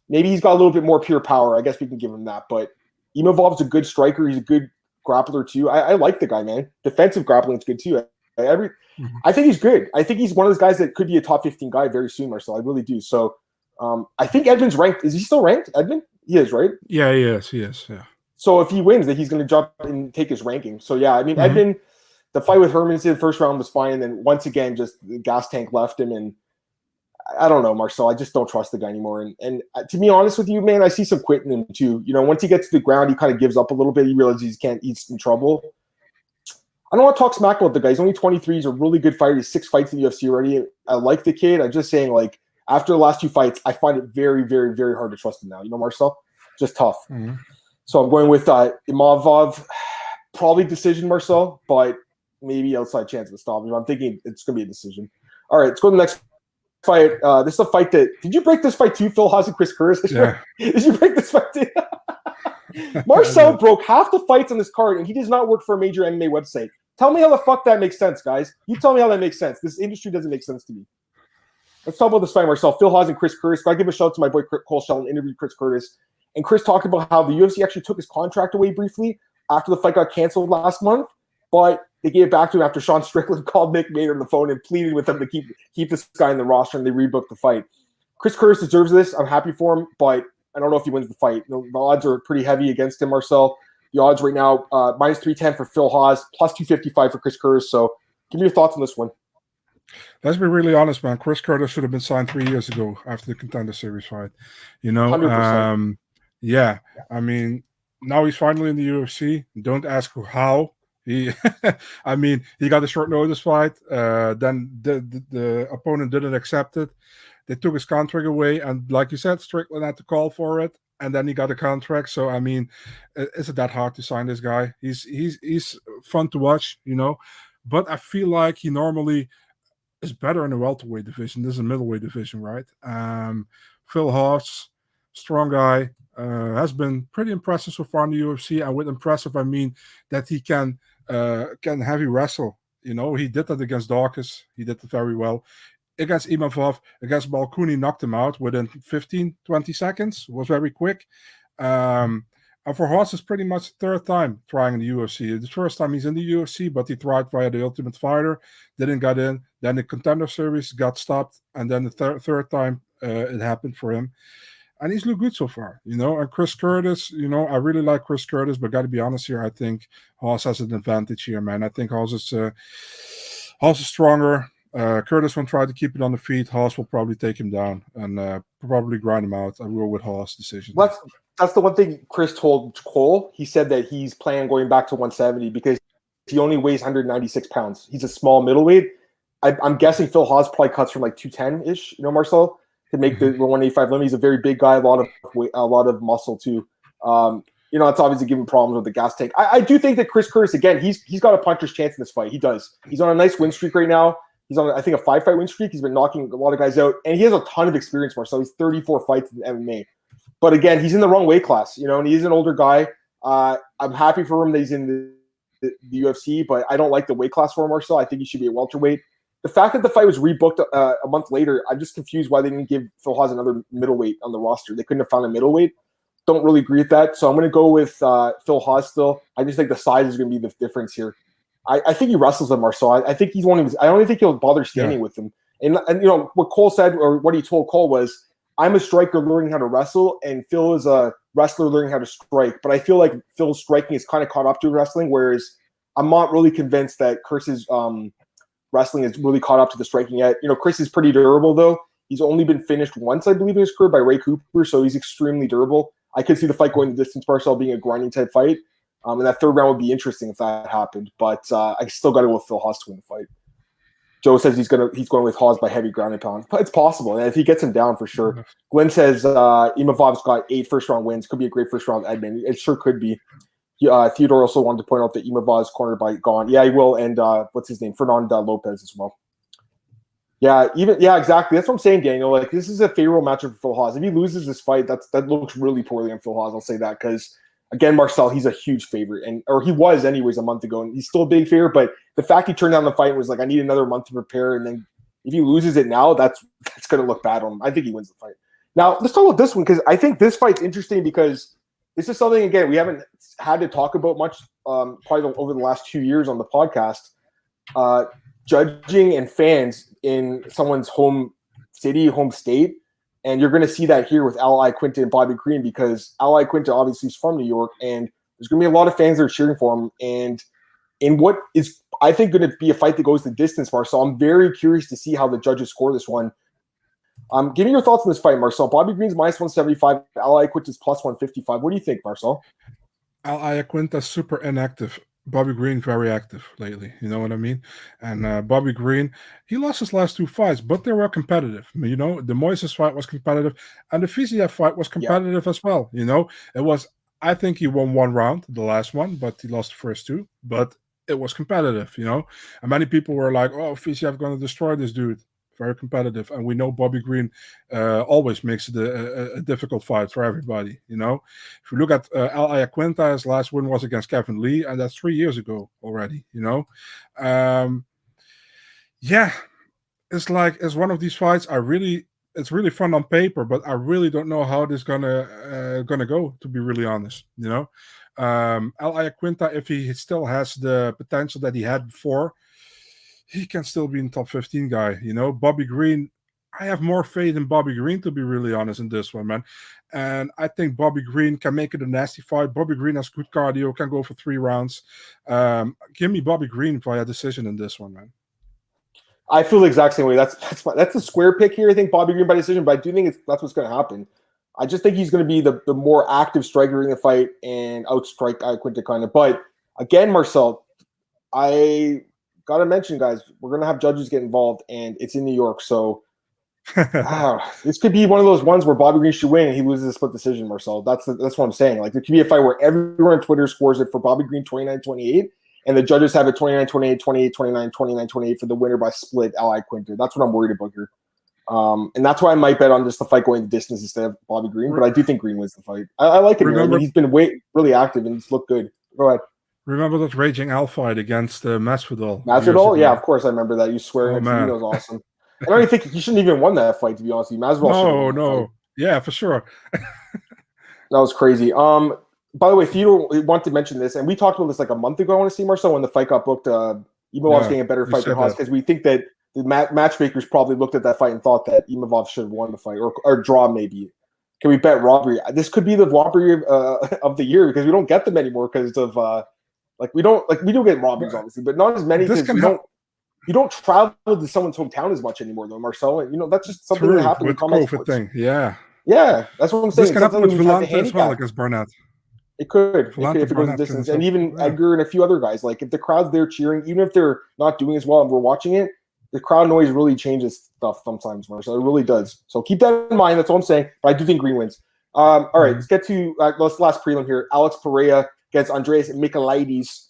Maybe he's got a little bit more pure power. I guess we can give him that. But Imavov's a good striker. He's a good grappler too. I like the guy, man. Defensive grappling is good too. I think he's good. I think he's one of those guys that could be a top 15 guy very soon, Marcel. I really do. So I think Edmund's ranked. Is he still ranked, Edmund? He is, right? Yeah, he is. He is, yeah. So if he wins, then he's going to jump and take his ranking. So yeah, I mean, Edmund, the fight with Hermanson, the first round was fine. And then once again, just the gas tank left him. And I don't know, Marcel. I just don't trust the guy anymore. And to be honest with you, man, I see some quitting him too. Once he gets to the ground, he kind of gives up a little bit. He realizes he's in trouble. I don't want to talk smack about the guy. He's only 23. He's a really good fighter. He's 6 fights in the UFC already. I like the kid. I'm just saying, like, after the last 2 fights, I find it very, very, very hard to trust him now. Marcel? Just tough. So I'm going with Imavov. Probably decision, Marcel, but maybe outside chance of a stop. I'm thinking it's going to be a decision. All right, let's go to the next fight. This is a fight that – did you break this fight too, Phil Haas and Chris Curtis? Yeah. Did you break this fight too? Marcel broke half the fights on this card, and he does not work for a major MMA website. Tell me how the fuck that makes sense, guys. You tell me how that makes sense. This industry doesn't make sense to me. Let's talk about this fight, Marcel. Phil Haas and Chris Curtis. Got to give a shout out to my boy Cole Sheldon, interviewed Chris Curtis. And Chris talked about how the UFC actually took his contract away briefly after the fight got canceled last month, but they gave it back to him after Sean Strickland called Nick Mader on the phone and pleaded with him to keep this guy in the roster, and they rebooked the fight. Chris Curtis deserves this. I'm happy for him, but I don't know if he wins the fight. The odds are pretty heavy against him, Marcel. The odds right now, minus 310 for Phil Haas, plus 255 for Chris Curtis. So give me your thoughts on this one. Let's be really honest, man. Chris Curtis should have been signed 3 years ago after the Contender Series fight. 100%. Yeah. I mean, now he's finally in the UFC. Don't ask how. He got a short notice fight. Then the opponent didn't accept it. They took his contract away, and like you said, Strickland had to call for it, and then he got a contract. So I mean, is it that hard to sign this guy? He's fun to watch, but I feel like he normally is better in the welterweight division. This is a middleweight division, right? Phil Haas, strong guy, has been pretty impressive so far in the UFC. And with impressive, I mean that he can heavy wrestle. He did that against Dawkins. He did it very well. Against Imavov, against Balkuni, knocked him out within 15, 20 seconds. It was very quick. And for Haas, it's pretty much the third time trying in the UFC. The first time he's in the UFC, but he tried via the Ultimate Fighter, didn't get in. Then the Contender Series got stopped, and then the third time it happened for him. And he's looked good so far, And Chris Curtis, I really like Chris Curtis, but got to be honest here, I think Haas has an advantage here, man. I think Haas is stronger. Curtis will try to keep it on the feet. Haas will probably take him down and probably grind him out. I will with Haas' decision. That's the one thing Chris told Cole. He said that he's planning on going back to 170 because he only weighs 196 pounds. He's a small middleweight. I'm guessing Phil Haas probably cuts from like 210-ish, Marcel, to make the 185 limit. He's a very big guy, a lot of muscle too. It's obviously giving problems with the gas tank. I do think that Chris Curtis, again, he's got a puncher's chance in this fight. He does. He's on a nice win streak right now. He's on, I think, a 5-fight win streak. He's been knocking a lot of guys out, and he has a ton of experience, Marcel. He's 34 fights in MMA. But again, he's in the wrong weight class, and he's an older guy. I'm happy for him that he's in the UFC, but I don't like the weight class for him, Marcel. I think he should be a welterweight. The fact that the fight was rebooked a month later, I'm just confused why they didn't give Phil Haas another middleweight on the roster. They couldn't have found a middleweight. Don't really agree with that. So I'm going to go with Phil Haas still. I just think the size is going to be the difference here. I think he wrestles him, Marcel. I think he's one of his – I don't think he'll bother standing with him. And you know, what Cole said, or what he told Cole was, I'm a striker learning how to wrestle, and Phil is a wrestler learning how to strike. But I feel like Phil's striking is kind of caught up to wrestling, whereas I'm not really convinced that Chris's wrestling is really caught up to the striking yet. You know, Chris is pretty durable, though. He's only been finished once, I believe, in his career by Ray Cooper, so he's extremely durable. I could see the fight going the distance, Marcel, being a grinding type fight. And that third round would be interesting if that happened. But I still got to go with Phil Haas to win the fight. Joe says he's going with Haas by heavy ground and pound. It's possible, and if he gets him down, for sure. Glenn says Imavov's got 8 first-round wins. Could be a great first-round Edmund. It sure could be. Theodore also wanted to point out that Imavov's cornered by Gone. Yeah, he will. And what's his name? Fernando Lopez as well. Yeah, exactly. That's what I'm saying, Daniel. Like, this is a favorable matchup for Phil Haas. If he loses this fight, that looks really poorly on Phil Haas. I'll say that because, again, Marcel, he's a huge favorite, or he was anyways a month ago, and he's still a big favorite. But the fact he turned down the fight and was like, I need another month to prepare, and then if he loses it now, that's going to look bad on him. I think he wins the fight. Now, let's talk about this one because I think this fight's interesting because this is something, again, we haven't had to talk about much probably over the last 2 years on the podcast. Judging and fans in someone's home city, home state, and you're going to see that here with Al Iaquinta and Bobby Green because Al Iaquinta obviously is from New York, and there's going to be a lot of fans that are cheering for him. And in what is, I think, going to be a fight that goes the distance, Marcel, I'm very curious to see how the judges score this one. Give me your thoughts on this fight, Marcel. Bobby Green's minus 175, Al Iaquinta's plus 155. What do you think, Marcel? Al Iaquinta super inactive. Bobby Green very active lately, you know what I mean? And Bobby Green, he lost his last 2 fights, but they were competitive. You know, the Moises fight was competitive, and the Fiziev fight was competitive as well. You know, it was. I think he won 1 round, the last one, but he lost the first 2. But it was competitive, you know. And many people were like, "Oh, Fiziev going to destroy this dude." Very competitive, and we know Bobby Green always makes it a difficult fight for everybody. You know, if you look at Al Iaquinta, his last win was against Kevin Lee, and that's 3 years ago already. You know, it's one of these fights. It's really fun on paper, but I really don't know how this gonna go. To be really honest, you know, Al Iaquinta, if he still has the potential that he had before, he can still be in top 15 guy, you know. Bobby Green, I have more faith in Bobby Green, to be really honest, in this one, man. And I think Bobby Green can make it a nasty fight. Bobby Green has good cardio, can go for 3 rounds. Give me Bobby Green via decision in this one, man. I feel the exact same way. That's a square pick here. I think Bobby Green by decision, but I do think that's what's going to happen. I just think he's going to be the more active striker in the fight and outstrike Iaquinta kind of. But again, Marcel, I got to mention, guys, we're going to have judges get involved, and it's in New York. So this could be one of those ones where Bobby Green should win and he loses a split decision, Marcel. That's what I'm saying. Like, there could be a fight where everyone on Twitter scores it for Bobby Green 29-28, and the judges have it 29-28, 28-29, 29-28 for the winner by split Al Iaquinta. That's what I'm worried about here. And that's why I might bet on just the fight going the distance instead of Bobby Green, but I do think Green wins the fight. I like it. I mean, he's been really active and he's looked good. Go ahead. Remember that Raging Al fight against Masvidal? Masvidal? Yeah, of course I remember that. You swearing at me was awesome. I don't even think he shouldn't even won that fight, to be honest with you. Masvidal No. Yeah, for sure. That was crazy. By the way, Theodore wanted to mention this, and we talked about this like a month ago, I want to see, Marcel, when the fight got booked. Imavov's getting a better fight than Haas, because we think that the matchmakers probably looked at that fight and thought that Imavov should have won the fight, or draw maybe. Can we bet robbery? This could be the robbery of the year, because we don't get them anymore because of we do get robberies, obviously, but not as many because you don't travel to someone's hometown as much anymore, though, Marcel. And, you know, that's just something that happened in combat sports. Thing. Yeah, that's what I'm saying. This can happen with Villante as well against Barnett. It could if it goes the distance, and even Edgar and a few other guys. Like, if the crowd's there cheering, even if they're not doing as well and we're watching it, the crowd noise really changes stuff sometimes, Marcel. It really does. So keep that in mind. That's all I'm saying. But I do think Green wins. All right, let's get to last prelim here. Alex Pereira against Andreas Michailidis.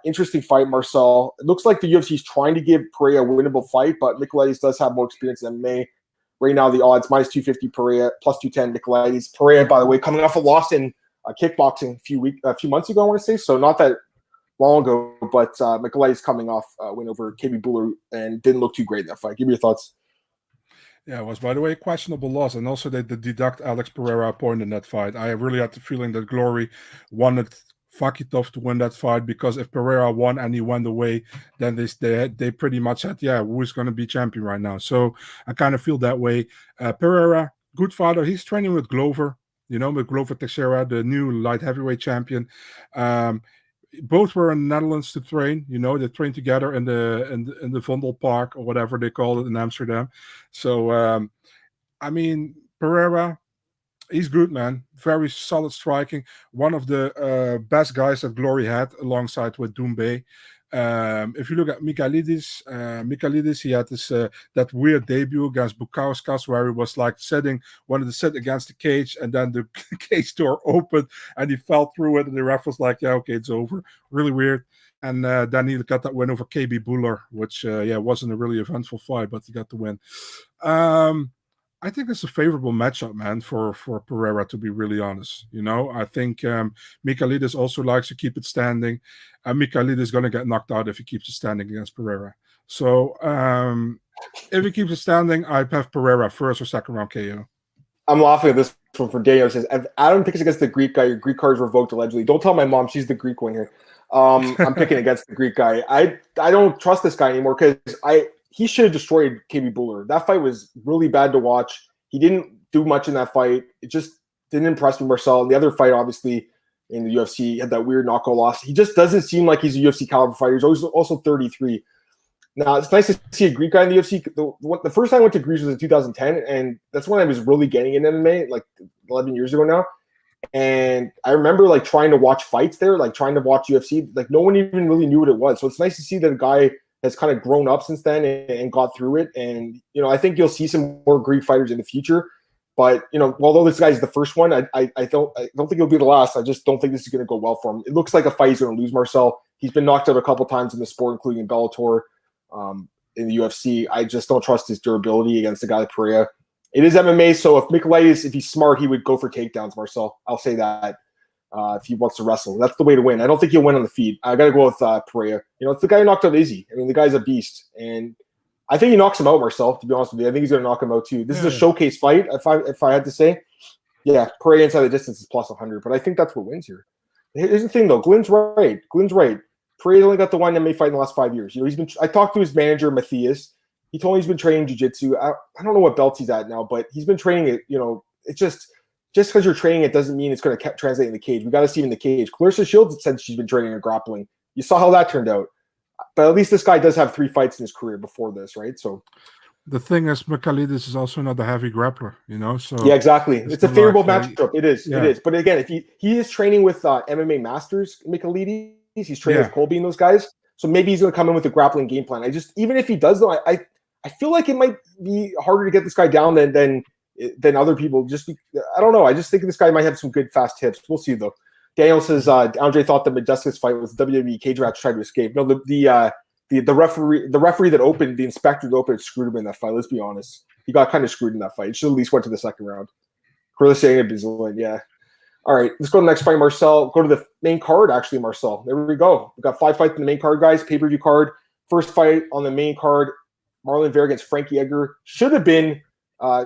Interesting fight, Marcel. It looks like the UFC is trying to give Pereira a winnable fight, but Michailidis does have more experience than MMA. Right now, the odds, minus 250 Pereira, plus 210 Michailidis. Pereira, by the way, coming off a loss in kickboxing a few months ago, I want to say. So not that long ago, but Michaelides coming off win over KB Buller and didn't look too great in that fight. Give me your thoughts. Yeah, it was, by the way, a questionable loss. And also they did deduct Alex Pereira a point in that fight. I really had the feeling that Glory wanted Fakitov to win that fight, because if Pereira won and he went away, then they pretty much said, yeah, who's going to be champion right now? So I kind of feel that way. Pereira, good fighter. He's training with Glover, with Glover Teixeira, the new light heavyweight champion. Both were in the Netherlands to train. They trained together in the Vondel Park, or whatever they call it in Amsterdam. So, Pereira, he's good, man. Very solid striking. One of the best guys that Glory had, alongside with Doumbé. If you look at Michaelides, he had this that weird debut against Bukauskas, where he was like wanted to sit against the cage, and then the cage door opened and he fell through it, and the ref was like, yeah, okay, it's over. Really weird. And then he got that win over KB Buller, which wasn't a really eventful fight, but he got the win. I think it's a favorable matchup, man, for Pereira, to be really honest. I think Michaelides also likes to keep it standing. And Michaelides is going to get knocked out if he keeps it standing against Pereira. So if he keeps it standing, I have Pereira first or second round KO. I'm laughing at this one for Daniel. Says, Adam picks against the Greek guy. Your Greek card is revoked allegedly. Don't tell my mom, she's the Greek one here. I'm picking against the Greek guy. I don't trust this guy anymore, because he should have destroyed KB Buller. That fight was really bad to watch. He didn't do much in that fight. It just didn't impress me, Marcel. And the other fight, obviously, in the UFC, he had that weird knockout loss. He just doesn't seem like he's a UFC caliber fighter. He's also 33. Now, it's nice to see a Greek guy in the UFC. The first time I went to Greece was in 2010, and that's when I was really getting in MMA, like 11 years ago now. And I remember trying to watch fights there, trying to watch UFC. No one even really knew what it was. So it's nice to see that a guy has kind of grown up since then and got through it. And, I think you'll see some more Greek fighters in the future. But, although this guy's the first one, I don't think he'll be the last. I just don't think this is going to go well for him. It looks like a fight he's going to lose, Marcel. He's been knocked out a couple times in the sport, including in Bellator, in the UFC. I just don't trust his durability against a guy like Pereira. It is MMA, so if Michaelides, if he's smart, he would go for takedowns, Marcel. I'll say that. If he wants to wrestle, that's the way to win. I don't think he'll win on the feet. I got to go with Pereira. It's the guy who knocked out Izzy. The guy's a beast, and I think he knocks him out, Marcel. To be honest with you, I think he's going to knock him out too. This is a showcase fight. If I had to say, yeah, Pereira inside the distance is plus 100, but I think that's what wins here. Here's the thing, though. Glenn's right. Pereira's only got the one MMA fight in the last 5 years. I talked to his manager, Matthias. He told me he's been training jiu-jitsu. I don't know what belt he's at now, but he's been training it. It's just because you're training it doesn't mean it's going to translate in the cage. We got to see him in the cage. Clarissa Shields said she's been training her grappling. You saw how that turned out. But at least this guy does have 3 fights in his career before this, right? So the thing is, Michaelides is also not a heavy grappler, So yeah, exactly. It's a favorable matchup. It is. Yeah. It is. But again, if he is training with MMA masters, Michaelides, he's training with Colby and those guys. So maybe he's going to come in with a grappling game plan. Even if he does, though, I feel like it might be harder to get this guy down than other people. I don't know. I just think this guy might have some good fast hips. We'll see, though. Daniel says Andre thought the Modestus fight was the WWE cage match, tried to escape. No, the referee that opened, the inspector that opened, screwed him in that fight. Let's be honest. He got kind of screwed in that fight. It should at least went to the second round. Corilla saying it Bizillion, yeah. All right, let's go to the next fight, Marcel. Go to the main card, actually, Marcel. There we go. We've got 5 fights in the main card, guys. Pay-per-view card. First fight on the main card, Marlon Vera against Frankie Edgar. Should have been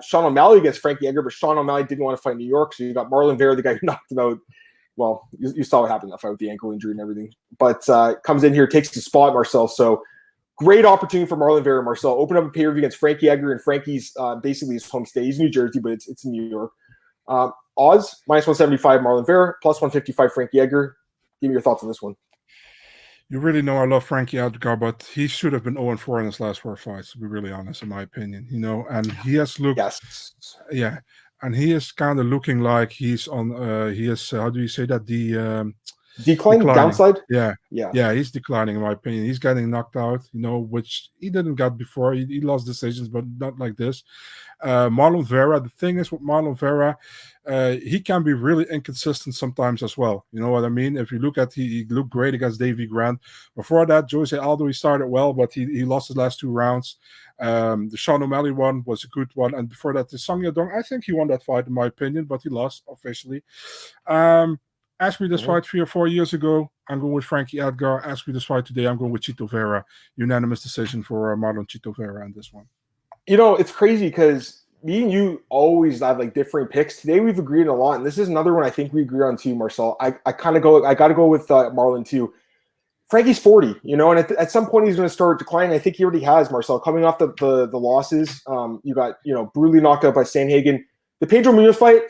Sean O'Malley against Frankie Edgar, but Sean O'Malley didn't want to fight in New York, so you got Marlon Vera, the guy who knocked him out. Well, you saw what happened in that fight with the ankle injury and everything. But comes in here, takes his spot, Marcel. So great opportunity for Marlon Vera, Marcel. Open up a pay-per-view against Frankie Edgar, and Frankie's basically his home state. He's New Jersey, but it's in New York. Odds, minus 175 Marlon Vera, plus 155 Frankie Edgar. Give me your thoughts on this one. You really know I love Frankie Edgar, but he should have been 0-4 in his last 4 fights, to be really honest, in my opinion. And he has looked... Yes. Yeah. And he is kind of looking like he's on, he is, how do you say that? Declining, downside? Yeah, he's declining, in my opinion. He's getting knocked out, which he didn't get before. He lost decisions, but not like this. Marlon Vera, the thing is with Marlon Vera, he can be really inconsistent sometimes as well. You know what I mean? If you look at, he looked great against Davy Grant. Before that, Jose Aldo, he started well, but he lost his last 2 rounds. The Sean O'Malley one was a good one. And before that, the Zhang Yadong, I think he won that fight, in my opinion, but he lost officially. Ask me this fight 3 or 4 years ago, I'm going with Frankie Edgar. Ask me this fight today, I'm going with Chito Vera. Unanimous decision for Marlon Chito Vera in this one. It's crazy because me and you always have like different picks. Today we've agreed a lot, and this is another one I think we agree on too, Marcel. I got to go with Marlin too. Frankie's 40, and at some point he's going to start declining. I think he already has, Marcel, coming off the losses. You got, brutally knocked out by Sandhagen. The Pedro Munoz fight,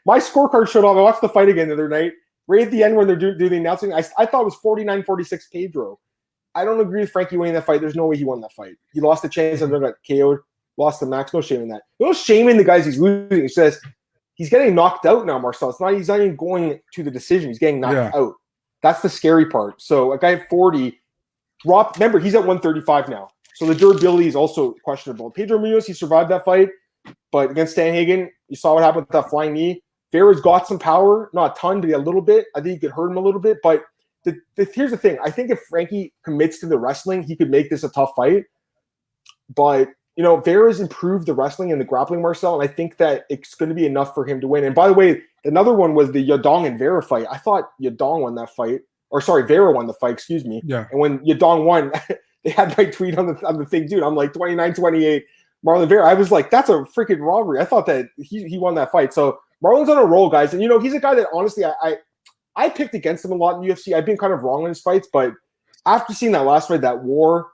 my scorecard showed up. I watched the fight again the other night. Right at the end when they're doing the announcing, I thought it was 49-46 Pedro. I don't agree with Frankie winning that fight. There's no way he won that fight. He lost the chance and then got KO'd. Lost the max. No shame in that. No shame in the guys he's losing. He says he's getting knocked out now, Marcel. He's not even going to the decision. He's getting knocked out. That's the scary part. So a guy at 40 dropped. Remember, he's at 135 now. So the durability is also questionable. Pedro Munoz, he survived that fight, but against Sandhagen, you saw what happened with that flying knee. Vera's got some power, not a ton, but a little bit. I think he could hurt him a little bit. But here's the thing. I think if Frankie commits to the wrestling, he could make this a tough fight. But Vera's improved the wrestling and the grappling, Marcel, and I think that it's going to be enough for him to win. And by the way, another one was the Yadong and Vera fight. I thought Yadong won that fight. Or sorry, Vera won the fight, excuse me. Yeah. And when Yadong won, they had my tweet on the thing, dude. I'm like 29-28, Marlon Vera. I was like, that's a freaking robbery. I thought that he won that fight. So Marlon's on a roll, guys. And, he's a guy that, honestly, I picked against him a lot in UFC. I've been kind of wrong in his fights. But after seeing that last fight, that war,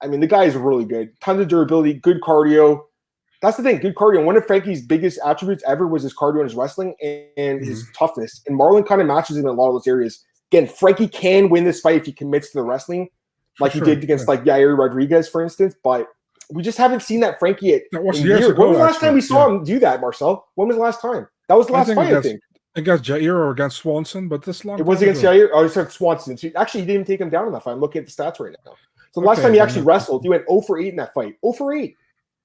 I mean, the guy is really good. Tons of durability, good cardio. That's the thing, good cardio. One of Frankie's biggest attributes ever was his cardio and his wrestling and his toughness. And Marlon kind of matches him in a lot of those areas. Again, Frankie can win this fight if he commits to the wrestling, like he did against like Yair Rodriguez, for instance. But we just haven't seen that Frankie in years. When was the last time we saw him do that, Marcel? When was the last time? That was the last fight, I think. Against Jair or against Swanson, but this long. It was against Jair. Oh, it said Swanson. Actually, he didn't even take him down in that fight. I'm looking at the stats right now. So the last time he actually wrestled, he went 0 for 8 in that fight. 0 for 8.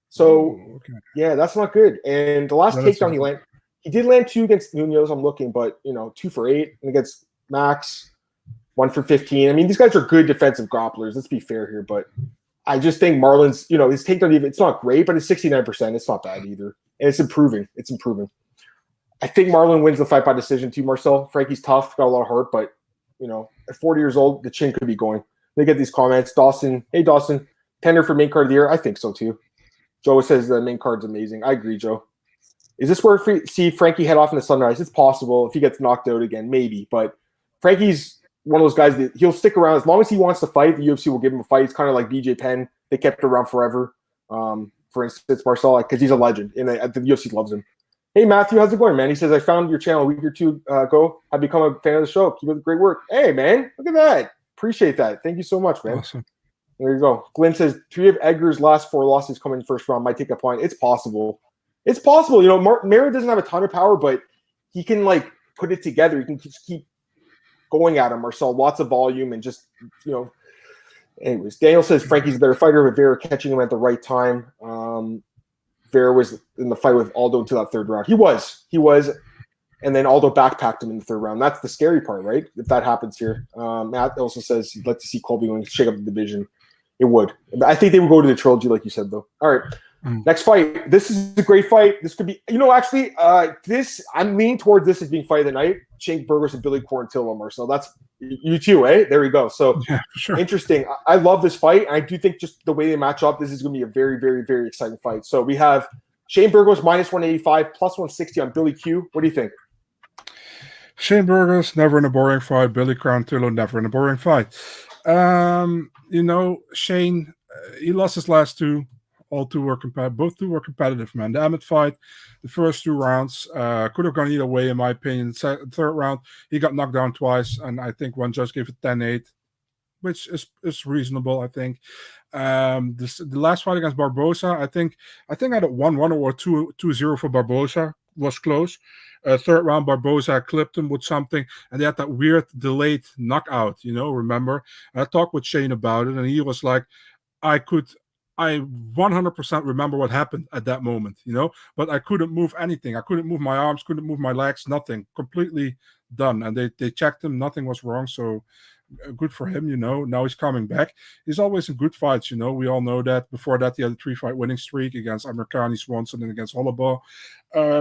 So, yeah, that's not good. And the last takedown he did land 2 against Munoz, I'm looking, but, 2 for 8. And against Max, 1 for 15. I mean, these guys are good defensive grapplers. Let's be fair here. But I just think Marlon's, his takedown, it's not great, but it's 69%. It's not bad either. And it's improving. It's improving. I think Marlon wins the fight by decision too, Marcel. Frankie's tough, got a lot of heart, but, at 40 years old, the chin could be going. They get these comments. Dawson, hey, Dawson, tender for main card of the year? I think so, too. Joe says the main card's amazing. I agree, Joe. Is this where see Frankie head off in the sunrise? It's possible if he gets knocked out again, maybe. But Frankie's one of those guys that he'll stick around. As long as he wants to fight, the UFC will give him a fight. He's kind of like BJ Penn. They kept him around forever. For instance, Marcel, because he's a legend, and the UFC loves him. Hey, Matthew, how's it going, man? He says, I found your channel a week or two ago. I've become a fan of the show. Keep up the great work. Hey, man, look at that. Appreciate that. Thank you so much, man. Awesome. There you go. Glenn says 3 of Edgar's last 4 losses come in first round. Might take a point. It's possible. It's possible. Mara doesn't have a ton of power, but he can put it together. He can just keep going at him, Marcel. Lots of volume and just Anyways, Daniel says Frankie's a better fighter, but Vera catching him at the right time. Vera was in the fight with Aldo to that 3rd round. He was. And then Aldo backpacked him in the 3rd round. That's the scary part, right? If that happens here. Matt also says he'd like to see Colby going to shake up the division. It would. I think they would go to the trilogy, like you said, though. All right. Next fight. This is a great fight. This could be, actually, I'm leaning towards this as being fight of the night. Shane Burgos and Billy Quarantillo, Marcel. That's you too, eh? There we go. So, yeah, for sure. Interesting. I love this fight. I do think just the way they match up, this is going to be a very, very, very exciting fight. So, we have Shane Burgos minus 185, plus 160 on Billy Q. What do you think? Shane Burgos, never in a boring fight. Billy Quarantillo, never in a boring fight. Shane, he lost his last 2. Both 2 were competitive, man. The Emmett fight, the first 2 rounds could have gone either way, in my opinion. The 3rd round, he got knocked down twice, and I think one judge gave it 10-8, which is reasonable, I think. The last fight against Barbosa, I think I had a 1-1 or 2-0 for Barbosa. Was close. 3rd round, Barbosa clipped him with something, and they had that weird delayed knockout, remember? And I talked with Shane about it, and he was like, I 100% remember what happened at that moment, but I couldn't move anything. I couldn't move my arms, couldn't move my legs, nothing. Completely done. And they checked him, nothing was wrong, so good for him, Now he's coming back. He's always in good fights, we all know that. Before that, he had a 3-fight winning streak against Americani, Swanson, and against Hollabaugh.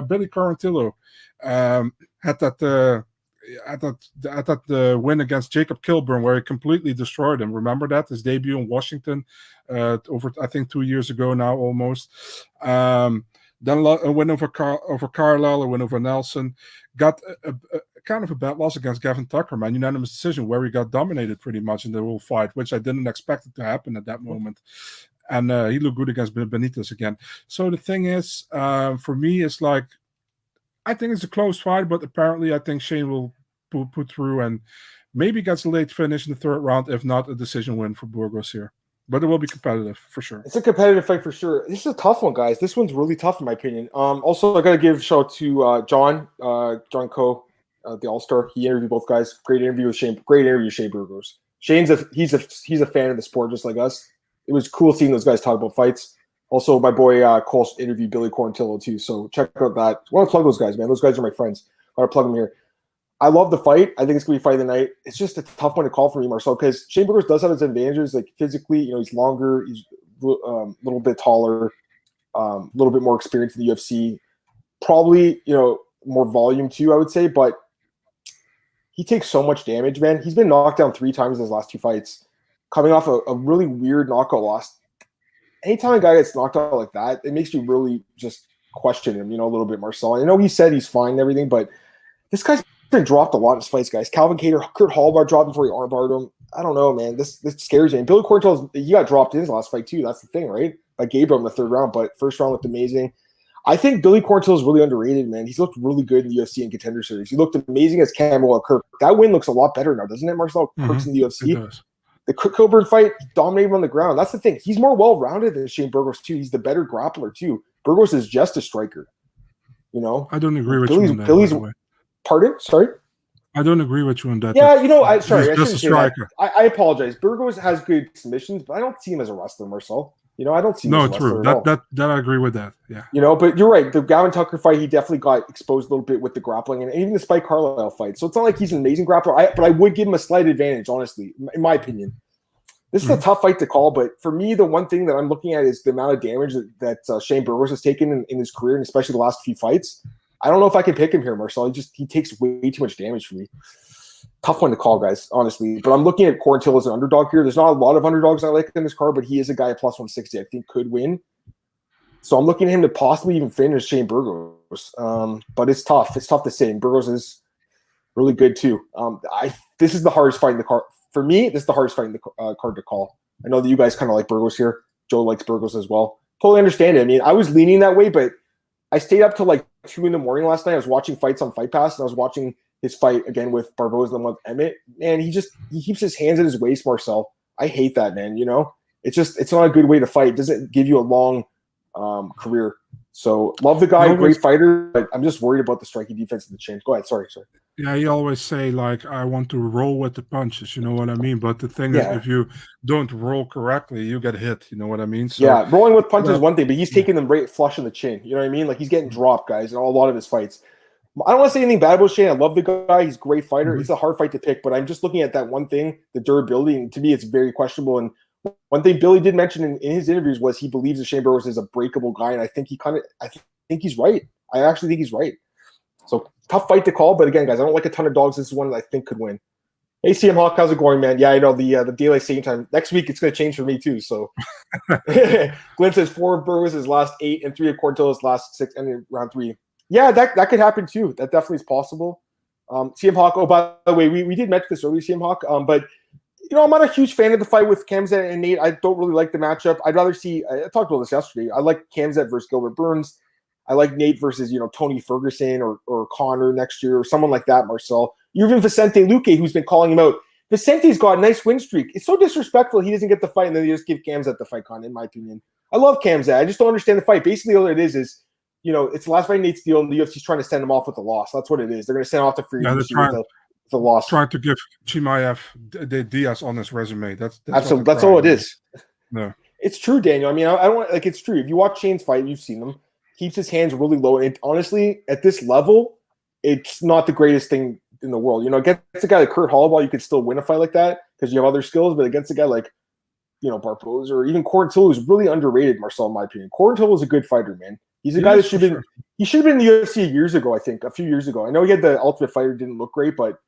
Billy Quarantillo had that I thought the win against Jacob Kilburn, where he completely destroyed him. Remember that? His debut in Washington over, I think, 2 years ago now almost. Then a win over Carlisle, a win over Nelson. Got a kind of a bad loss against Gavin Tucker, man. Unanimous decision where he got dominated pretty much in the whole fight, which I didn't expect it to happen at that moment. And he looked good against Benitez again. So the thing is, for me, it's like, I think it's a close fight, but apparently I think Shane will put through and maybe gets a late finish in the third round, if not a decision win for Burgos here. But it will be competitive for sure. It's a competitive fight for sure. This is a tough one, guys. This one's really tough in my opinion. Also, I got to give a shout out to John Coe, the All-Star. He interviewed both guys. Great interview with Shane. Great interview with Shane Burgos. He's a fan of the sport just like us. It was cool seeing those guys talk about fights. Also, my boy Cole interviewed Billy Quarantillo too, so check out that. I want to plug those guys, man. Those guys are my friends. I want to plug them here. I love the fight. I think it's going to be fight of the night. It's just a tough one to call for me, Marcel, because Shane Burgos does have his advantages. Like physically, he's longer, he's a little bit taller, a little bit more experience in the UFC. Probably, more volume too, I would say, but he takes so much damage, man. He's been knocked down 3 times in his last 2 fights, coming off a really weird knockout loss. Anytime a guy gets knocked out like that, it makes you really just question him, a little bit, Marcel. I know he said he's fine and everything, but this guy's been dropped a lot in his fights, guys. Calvin Kattar, Kurt Hallbar dropped before he armbarred him. I don't know, man. This scares me. And Billy Quarantillo, he got dropped in his last fight too. That's the thing, right? By Gabriel in the 3rd round, but first round looked amazing. I think Billy Quarantillo is really underrated, man. He's looked really good in the UFC and Contender Series. He looked amazing as Campbell Kirk. That win looks a lot better now, doesn't it, Marcel? Kirk's in the UFC. The Kilburn fight, he dominated him on the ground. That's the thing. He's more well-rounded than Shane Burgos, too. He's the better grappler, too. Burgos is just a striker. I don't agree with you on that, by the way. Pardon? Sorry? I don't agree with you on that. Yeah, I shouldn't just a say that. striker. I apologize. Burgos has good submissions, but I don't see him as a wrestler, Marcel. I don't see him as a wrestler at all. That I agree with that. Yeah. But you're right. The Gavin Tucker fight, he definitely got exposed a little bit with the grappling, and even the Spike Carlisle fight. So it's not like he's an amazing grappler, but I would give him a slight advantage, honestly, in my opinion. This is a tough fight to call, but for me, the one thing that I'm looking at is the amount of damage that Shane Burgos has taken in his career, and especially the last few fights. I don't know if I can pick him here, Marcel. He takes way too much damage for me. Tough one to call, guys, honestly. But I'm looking at Quarantillo as an underdog here. There's not a lot of underdogs I like in this card, but he is a guy at plus 160 I think could win. So I'm looking at him to possibly even finish Shane Burgos. But it's tough. It's tough to say. And Burgos is really good too. This is the hardest fight in the card. For me, this is the hardest fight in the card to call. I know that you guys kind of like Burgos here. Joe likes Burgos as well. Totally understand it. I mean, I was leaning that way, but I stayed up till like 2 in the morning last night. I was watching fights on Fight Pass, and I was watching his fight again with Barboza and with Emmett. Man, he keeps his hands at his waist, Marcel. I hate that, man. It's not a good way to fight. It doesn't give you a long career. So love the guy, great fighter, but I'm just worried about the striking defense and the chin. Go ahead. Sorry. Yeah, you always say, like, I want to roll with the punches, you know what I mean? But the thing is, if you don't roll correctly, you get hit, you know what I mean? So, yeah, rolling with punches is one thing, but he's taking them right flush in the chin. You know what I mean? Like, he's getting dropped, guys, in a lot of his fights. I don't want to say anything bad about Shane. I love the guy. He's a great fighter. It's a hard fight to pick, but I'm just looking at that one thing, the durability, and to me, it's very questionable. And one thing Billy did mention in his interviews was he believes that Shane Burgos is a breakable guy, and I think he's right. I actually think he's right. So tough fight to call, but again, guys, I don't like a ton of dogs. This is one that I think could win. Hey, CM Hawk, how's it going, man? Yeah, I know the daylight saving time. Next week, it's going to change for me too. So Glenn says 4 of Burgos' his last 8 and 3 of Quarantillo's last 6 and round 3. Yeah, that could happen too. That definitely is possible. CM Hawk, oh, by the way, we did mention this earlier, CM Hawk, but I'm not a huge fan of the fight with Khamzat and Nate. I don't really like the matchup. I'd rather see, I talked about this yesterday. I like Khamzat versus Gilbert Burns. I like Nate versus, Tony Ferguson or Connor next year or someone like that, Marcel. Even Vicente Luque, who's been calling him out. Vicente's got a nice win streak. It's so disrespectful he doesn't get the fight and then they just give Khamzat the fight, in my opinion. I love Khamzat. I just don't understand the fight. Basically, all it is, it's the last fight Nate's deal and the UFC's trying to send him off with a loss. That's what it is. They're going to send him off to free agency with a loss. Trying to give Chimaev Diaz on his resume. That's absolutely. That's all it is. No. It's true, Daniel. I mean, I don't like. It's true. If you watch Shane's fight, you've seen him. Keeps his hands really low. And honestly, at this level, it's not the greatest thing in the world. Against a guy like Kurt Hallbar, you could still win a fight like that because you have other skills. But against a guy like, Barboza or even Quarantillo, who's really underrated, Marcel, in my opinion. Quarantillo is a good fighter, man. He's a guy that should have been. He should have been in the UFC years ago. I think a few years ago. I know he had the Ultimate Fighter, didn't look great, but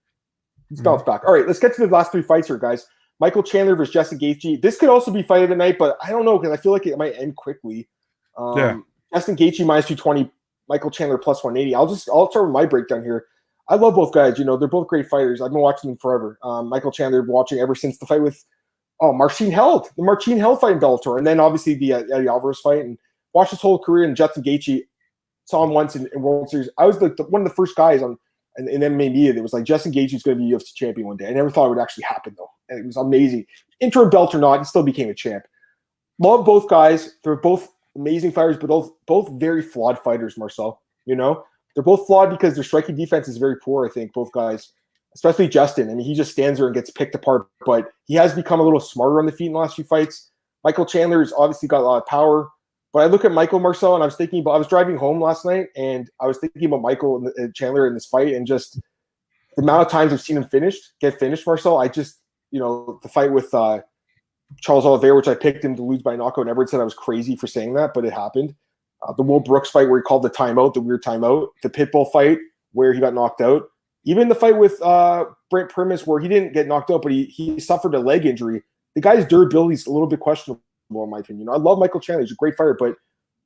he's bounced back. All right, let's get to the last three fights here, guys. Michael Chandler versus Justin Gaethje. This could also be fight of the night, but I don't know because I feel like it might end quickly. Justin Gaethje minus 220, Michael Chandler plus 180. I'll start with my breakdown here. I love both guys. You know, they're both great fighters. I've been watching them forever. Michael Chandler, watching ever since the fight with Marcin Held, the Marcin Held fight in Bellator, and then obviously the Eddie Alvarez fight, and watched his whole career. And Justin Gaethje, saw him once in World Series. I was one of the first guys in MMA media that was like, Justin Gaethje is going to be UFC champion one day. I never thought it would actually happen though, and it was amazing. Interim belt or not, he still became a champ. Love both guys. They're both amazing fighters, but both very flawed fighters. Marcel, you know. They're both flawed because their striking defense is very poor, I think, both guys, especially Justin. I mean, he just stands there and gets picked apart, but he has become a little smarter on the feet in the last few fights. Michael Chandler has obviously got a lot of power, but I look at Michael, Marcel, and I was driving home last night, and I was thinking about Michael and Chandler in this fight, and just the amount of times I've seen him get finished, Marcel. I just, you know, the fight with Charles Oliveira, which I picked him to lose by knockout, and everyone said I was crazy for saying that, but it happened. The Will Brooks fight where he called the timeout, the weird timeout. The Pitbull fight where he got knocked out. Even the fight with Brent Primus where he didn't get knocked out, but he suffered a leg injury. The guy's durability is a little bit questionable, in my opinion. I love Michael Chandler. He's a great fighter, but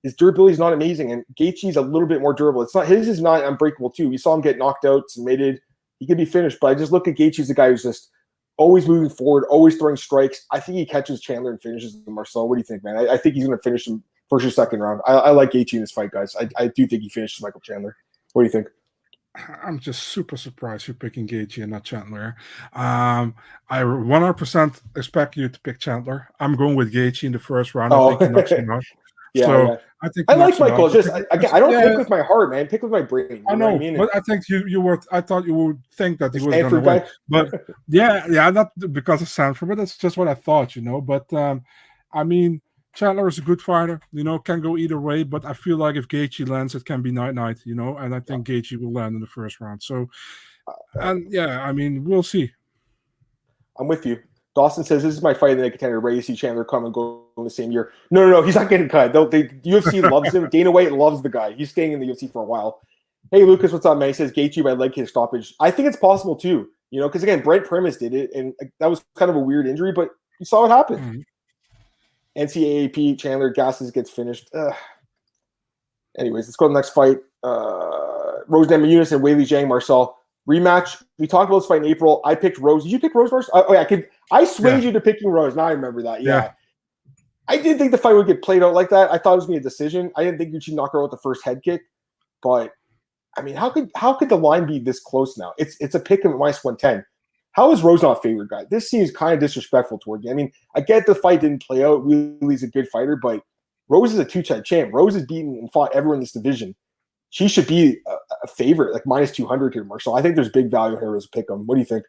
his durability is not amazing. And Gaethje's a little bit more durable. His is not unbreakable, too. We saw him get knocked out, submitted. He could be finished, but I just look at Gaethje as a guy who's just always moving forward, always throwing strikes. I think he catches Chandler and finishes him. Marcel, what do you think, man? I think he's going to finish him first or second round. I like Gaethje in this fight, guys. I do think he finishes Michael Chandler. What do you think? I'm just super surprised you're picking Gaethje and not Chandler. I 100% expect you to pick Chandler. I'm going with Gaethje in the first round. I think he knocks him out. I think I like Michael. Just again, I don't pick with my heart, man. I pick with my brain. I know, what I mean? But I think I thought you would think that he was going to win. But yeah, not because of Sanford, but that's just what I thought, you know. But I mean, Chandler is a good fighter, you know, can go either way, but I feel like if Gaethje lands, it can be night, you know, and I think Gaethje will land in the first round. So, and yeah, I mean, we'll see. I'm with you. Dawson says, this is my fight in the Contender. Ready to see Chandler come and go in the same year. No, he's not getting cut. The UFC loves him. Dana White loves the guy. He's staying in the UFC for a while. Hey, Lucas, what's up, man? He says, Gaethje by leg kick stoppage. I think it's possible, too, you know, because, again, Brent Primus did it, and that was kind of a weird injury, but you saw what happened. Mm-hmm. NCAAP, Chandler gasses, gets finished. Anyways, let's go to the next fight. Rose Namajunas and Weili Zhang, Marcel. Rematch. We talked about this fight in April. I picked Rose. Did you pick Rose, Marcel? Oh, yeah. I swayed you to picking Rose. Now I remember that. Yeah. I didn't think the fight would get played out like that. I thought it was going to be a decision. I didn't think she'd knock her out with the first head kick. But, I mean, how could the line be this close now? It's a pick at minus 110. How is Rose not a favorite guy? This seems kind of disrespectful toward you. I mean, I get the fight didn't play out. Weili's a good fighter, but Rose is a two-time champ. Rose has beaten and fought everyone in this division. She should be a favorite, like minus 200 here, Marcel. I think there's big value here as a pick 'em. What do you think?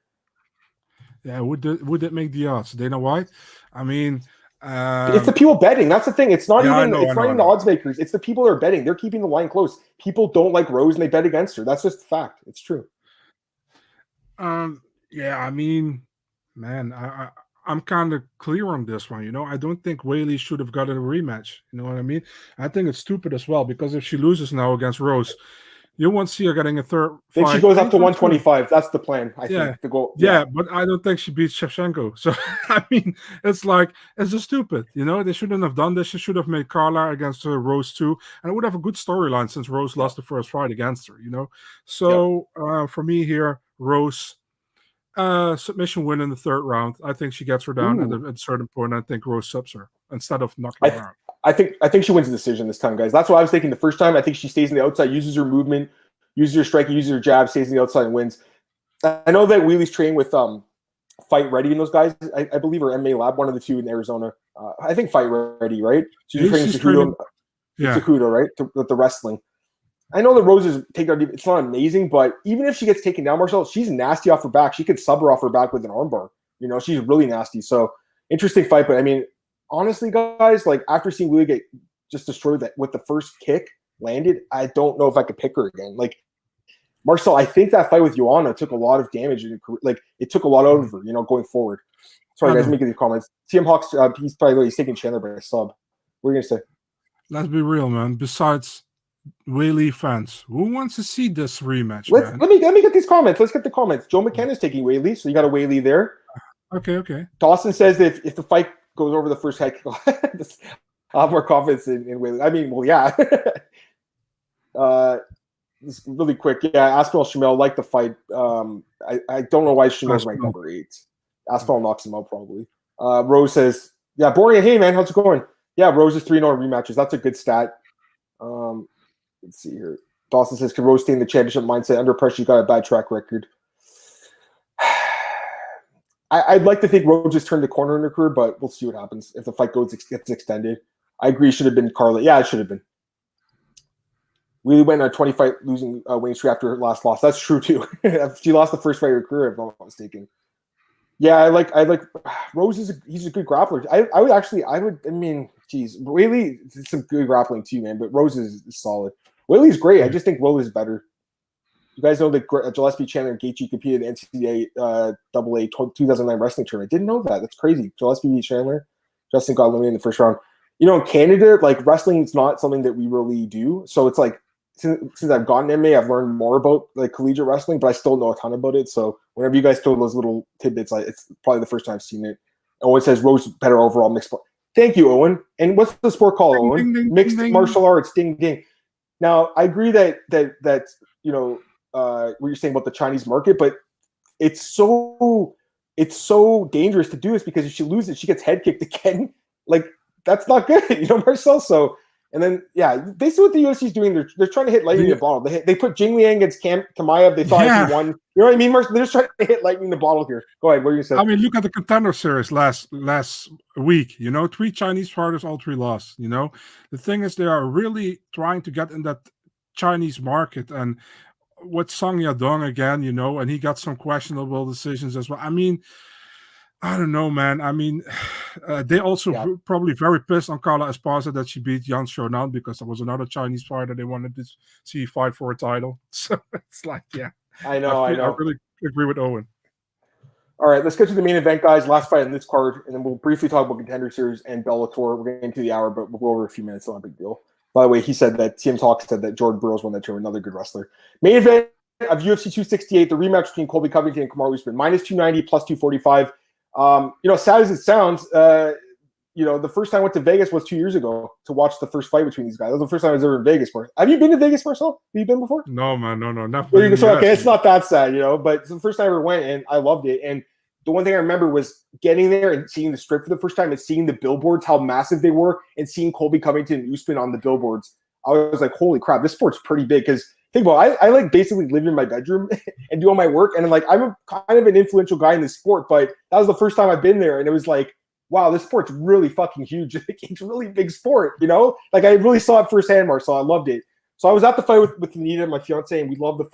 Yeah, would that make the odds? Dana White? I mean, it's the people betting. That's the thing. It's not even the odds makers. It's the people that are betting. They're keeping the line close. People don't like Rose and they bet against her. That's just a fact. It's true. Yeah, I mean, man, I'm kind of clear on this one. You know, I don't think Weili should have gotten a rematch. You know what I mean? I think it's stupid as well because if she loses now against Rose, you won't see her getting a third fight. Then she goes up to 125. That's the plan, I think, to go. Yeah, but I don't think she beats Shevchenko. So, I mean, it's just stupid. You know, they shouldn't have done this. She should have made Carla against Rose too. And it would have a good storyline since Rose lost the first fight against her, you know? So, for me here, Rose, submission win in the third round. I think she gets her down at a certain point. I think Rose subs her instead of knocking her out. I think she wins the decision this time, guys. That's what I was thinking the first time. I think she stays on the outside, uses her movement, uses her striking, uses her jab, stays on the outside and wins. I know that Weili's trained with Fight Ready and those guys. I believe, or MMA Lab, one of the two in Arizona. I think Fight Ready, right? She's training Cejudo, right? With the wrestling. I know the Rose's takedown, it's not amazing, but even if she gets taken down, Marcel, she's nasty off her back. She could sub her off her back with an armbar. You know, she's really nasty. So, interesting fight. But, I mean, honestly, guys, like, after seeing Weili get just destroyed that with the first kick landed, I don't know if I could pick her again. Like, Marcel, I think that fight with Joanna took a lot of damage. Like, it took a lot out of her, you know, going forward. Sorry, guys, making these comments. CM Hawks, he's taking Chandler by a sub. What are you going to say? Let's be real, man. Besides Weili fans, who wants to see this rematch, Let man? me get these comments. Let's get the comments. Joe McKenna's taking Weili, so you got a Weili there. Okay. Dawson says that if the fight goes over the first head kick, I'll have more confidence in Weili. I mean, well, yeah. Just really quick, yeah. Aspinall Shamel like the fight. I don't know why Shamel's ranked number 8. Aspinall knocks him out probably. Rose says, yeah, boring. Hey man, how's it going? Yeah, Rose is 3-0 rematches. That's a good stat. Let's see here. Dawson says, can Rose stay in the championship mindset? Under pressure, you got a bad track record. I'd like to think Rose just turned the corner in her career, but we'll see what happens if the fight gets extended. I agree, should have been Carla. Yeah, it should have been. Weili went on a 20-fight losing winning streak after her last loss. That's true too. She lost the first fight of her career, if I'm not mistaken. Yeah, I like Rose he's a good grappler. I mean, geez, Weili did some good grappling too, man. But Rose is solid. Weili's great. I just think Weili's better. You guys know that Gillespie, Chandler, and Gaethje competed in the NCAA AA 2009 wrestling tournament. Didn't know that. That's crazy. Gillespie beat Chandler. Justin got eliminated in the first round. You know, in Canada, like wrestling is not something that we really do. So it's like since I've gotten MMA, I've learned more about like collegiate wrestling, but I still know a ton about it. So whenever you guys throw those little tidbits, it's probably the first time I've seen it. Owen says Rose better overall mixed sport. Thank you, Owen. And what's the sport called, Owen? Ding, mixed ding. martial arts. Ding ding. Now I agree that you know what you're saying about the Chinese market, but it's so dangerous to do this because if she loses, she gets head kicked again. Like that's not good, you know, Marcel. So. And then, yeah, they see what the UFC is doing. They're trying to hit lightning in the bottle. They put Jing Liang against Kamayev. They thought he won. You know what I mean, Marcel? They're just trying to hit lightning in the bottle here. Go ahead. What are you saying? I mean, look at the Contender series last week. You know, 3 Chinese fighters, all 3 lost. You know, the thing is, they are really trying to get in that Chinese market. And with Zhang Yadong again, you know, and he got some questionable decisions as well. I mean, I don't know, man. I mean, they also probably very pissed on Carla Esparza that she beat Yan Xiaonan because there was another Chinese fighter they wanted to see fight for a title. So it's like, yeah. I know. I really agree with Owen. All right, let's get to the main event, guys. Last fight in this card, and then we'll briefly talk about Contender Series and Bellator. We're getting to the hour, but we'll go over a few minutes. Not a big deal. By the way, he said that Tim Talk said that Jordan Burroughs won that tournament. Another good wrestler. Main event of UFC 268, the rematch between Colby Covington and Kamaru Usman. -290, +245. You know, sad as it sounds, you know, the first time I went to Vegas was 2 years ago to watch the first fight between these guys. That was the first time I was ever in Vegas. Have you been to Vegas, Marcel? Have you been before? No, man, no, not. So, okay, it's not that sad, you know, but it's the first time I ever went, and I loved it. And the one thing I remember was getting there and seeing the strip for the first time and seeing the billboards, how massive they were, and seeing Colby Covington and Usman on the billboards. I was like, holy crap, this sport's pretty big. Because think about it, I like basically live in my bedroom and do all my work. And like, I'm kind of an influential guy in this sport, but that was the first time I've been there. And it was like, wow, this sport's really fucking huge. It's a really big sport, you know? Like I really saw it firsthand, Marcel. I loved it. So I was at the fight with Anita, my fiance, and we loved the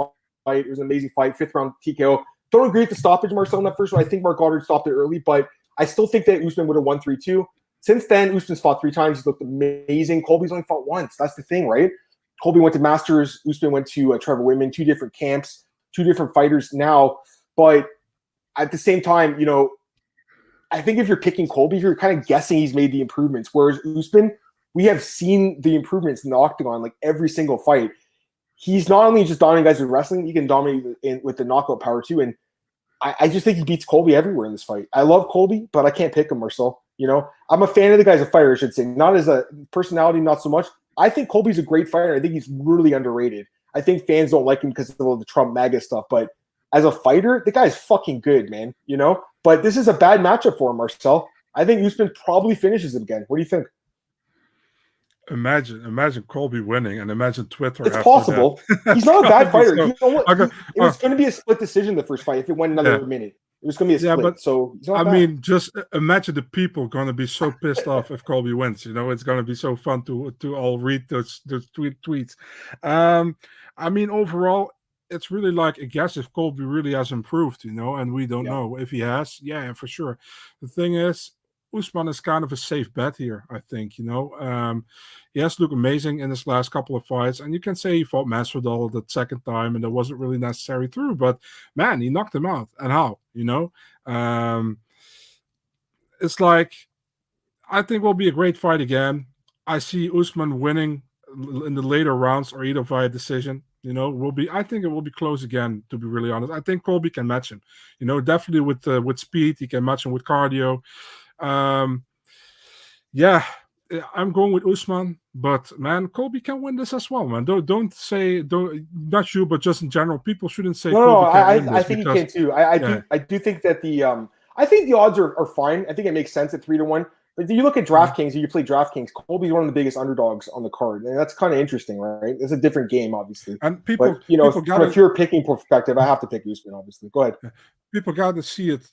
fight. It was an amazing fight, 5th round TKO. Don't agree with the stoppage, Marcel, in that first one. I think Mark Goddard stopped it early, but I still think that Usman would have won 3-2. Since then, Usman's fought 3 times. He's looked amazing. Colby's only fought once. That's the thing, right? Colby went to Masters. Usman went to Trevor Whitman. 2 different camps, 2 different fighters now. But at the same time, you know, I think if you're picking Colby, you're kind of guessing he's made the improvements. Whereas Usman, we have seen the improvements in the octagon, like every single fight. He's not only just dominating guys with wrestling, he can dominate with the knockout power too. And I just think he beats Colby everywhere in this fight. I love Colby, but I can't pick him, Marcel. You know, I'm a fan of the guy as a fighter, I should say. Not as a personality, not so much. I think Colby's a great fighter. I think he's really underrated. I think fans don't like him because of all the Trump MAGA stuff. But as a fighter, the guy's fucking good, man. You know? But this is a bad matchup for him, Marcel. I think Usman probably finishes him again. What do you think? Imagine Colby winning, and imagine Twitter. It's possible. He's not a bad fighter. So, you know what? It was going to be a split decision the first fight if it went another minute. It was going to be a split. But so I mean, just imagine the people going to be so pissed off if Colby wins. You know, it's going to be so fun to all read those tweets. I mean, overall, it's really like a guess if Colby really has improved. You know, and we don't know if he has. Yeah, for sure. The thing is, Usman is kind of a safe bet here, I think. You know, he has looked amazing in his last couple of fights, and you can say he fought Masvidal the second time, and that wasn't really necessary through. But man, he knocked him out, and how? You know, it's like I think will be a great fight again. I see Usman winning in the later rounds or either via decision. I think it will be close again, to be really honest. I think Colby can match him. Definitely with speed, he can match him with cardio. Yeah, I'm going with Usman, but man, Colby can win this as well, man. Don't not you, but just in general, people shouldn't say Colby can win this. I think he can too. I do think that I think the odds are fine. I think it makes sense at 3-1. But you look at DraftKings, or you play DraftKings, Colby's one of the biggest underdogs on the card, and that's kind of interesting, right? It's a different game, obviously. And people, from a pure picking perspective, I have to pick Usman, obviously. Go ahead. People got to see it.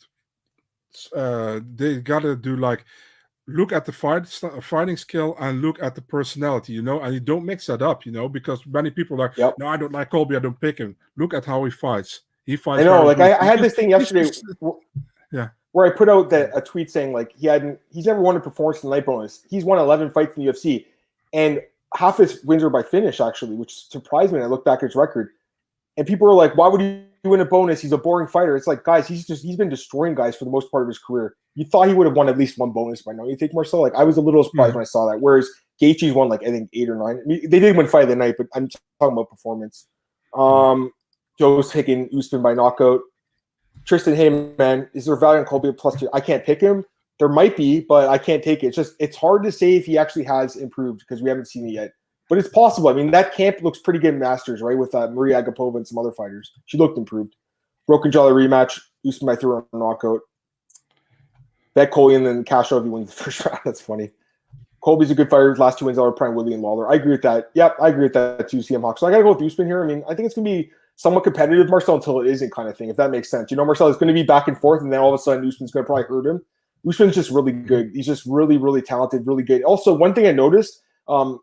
They got to do look at the fighting skill and look at the personality, and you don't mix that up, because many people are like, no, I don't like Colby, I don't pick him. Look at how he fights. He fights. I know, I had this thing yesterday. Yeah. Where I put out a tweet saying he's never won a performance in the night bonus. He's won 11 fights in the UFC, and half his wins are by finish, actually, which surprised me when I look back at his record. And people were like, why would he win a bonus? He's a boring fighter. It's like, guys, he's been destroying guys for the most part of his career. You thought he would have won at least one bonus by now. You think, Marcel? I was a little surprised when I saw that. Whereas Gaethje's won I think 8 or 9. I mean, they did win fight of the night, but I'm talking about performance. Joe's taking Usman by knockout. Tristan, hey man, is there value on Colby at +2? I can't pick him. There might be, but I can't take it. It's hard to say if he actually has improved because we haven't seen it yet. But it's possible. I mean, that camp looks pretty good in Masters, right? With Maria Agapova and some other fighters. She looked improved. Broken jaw rematch. Usman by 3-round knockout. Bet Colby and then cash out if he wins the first round. That's funny. Colby's a good fighter. His last 2 wins are Prime Weili and Lawler. I agree with that. Yep, I agree with that too, CM Hawk. So I got to go with Usman here. I mean, I think it's going to be somewhat competitive, Marcel, until it isn't, kind of thing, if that makes sense. Marcel, it's going to be back and forth, and then all of a sudden Usman's going to probably hurt him. Usman's just really good. He's just really, really talented, really good. Also, one thing I noticed, Usman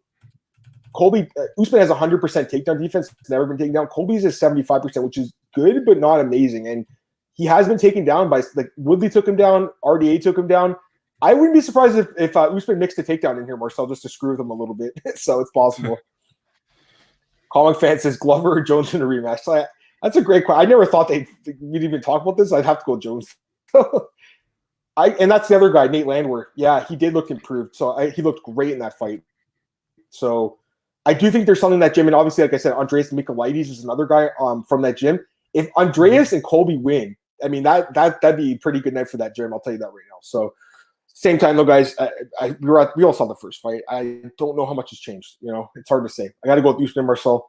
has 100% takedown defense. It's never been taken down. Colby's is 75%, which is good, but not amazing. And he has been taken down by, Woodley took him down, RDA took him down. I wouldn't be surprised if Usman mixed a takedown in here, Marcel, just to screw with him a little bit. So it's possible. Comic fan says Glover or Jones in a rematch. So that's a great question. I never thought we'd even talk about this. I'd have to go Jones. And that's the other guy, Nate Landwehr. Yeah, he did look improved. So he looked great in that fight. So I do think there's something in that gym. And obviously, like I said, Andreas Michaelides is another guy from that gym. If Andreas and Colby win, I mean, that'd be a pretty good night for that gym. I'll tell you that right now. So same time, though, guys, we all saw the first fight. I don't know how much has changed. It's hard to say. I got to go with Usman, Marcel.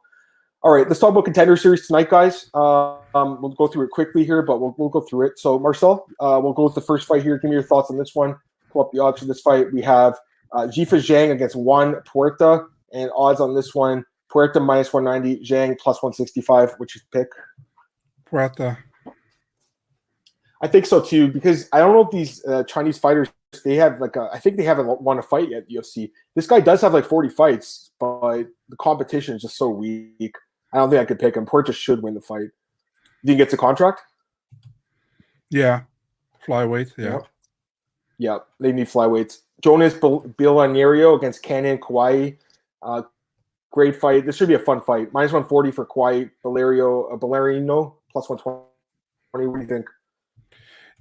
All right, let's talk about Contender Series tonight, guys. We'll go through it quickly here, but we'll go through it. So, Marcel, we'll go with the first fight here. Give me your thoughts on this one. Pull up the odds for this fight. We have Jifa Zhang against Juan Puerta, and odds on this one: Puerta -190, Zhang +165. Which you pick? Puerta. I think so too, because I don't know if these Chinese fighters, they have I think they haven't won a fight yet at UFC. This guy does have 40 fights, but the competition is just so weak. I don't think I could pick him. Puerta should win the fight. Do you get the contract? Yeah. Flyweight, yeah. Yeah, they need flyweights. Jonas Bilanario against Canon Queally. Great fight. This should be a fun fight. -140 for Queally. Ballerino +120. What do you think?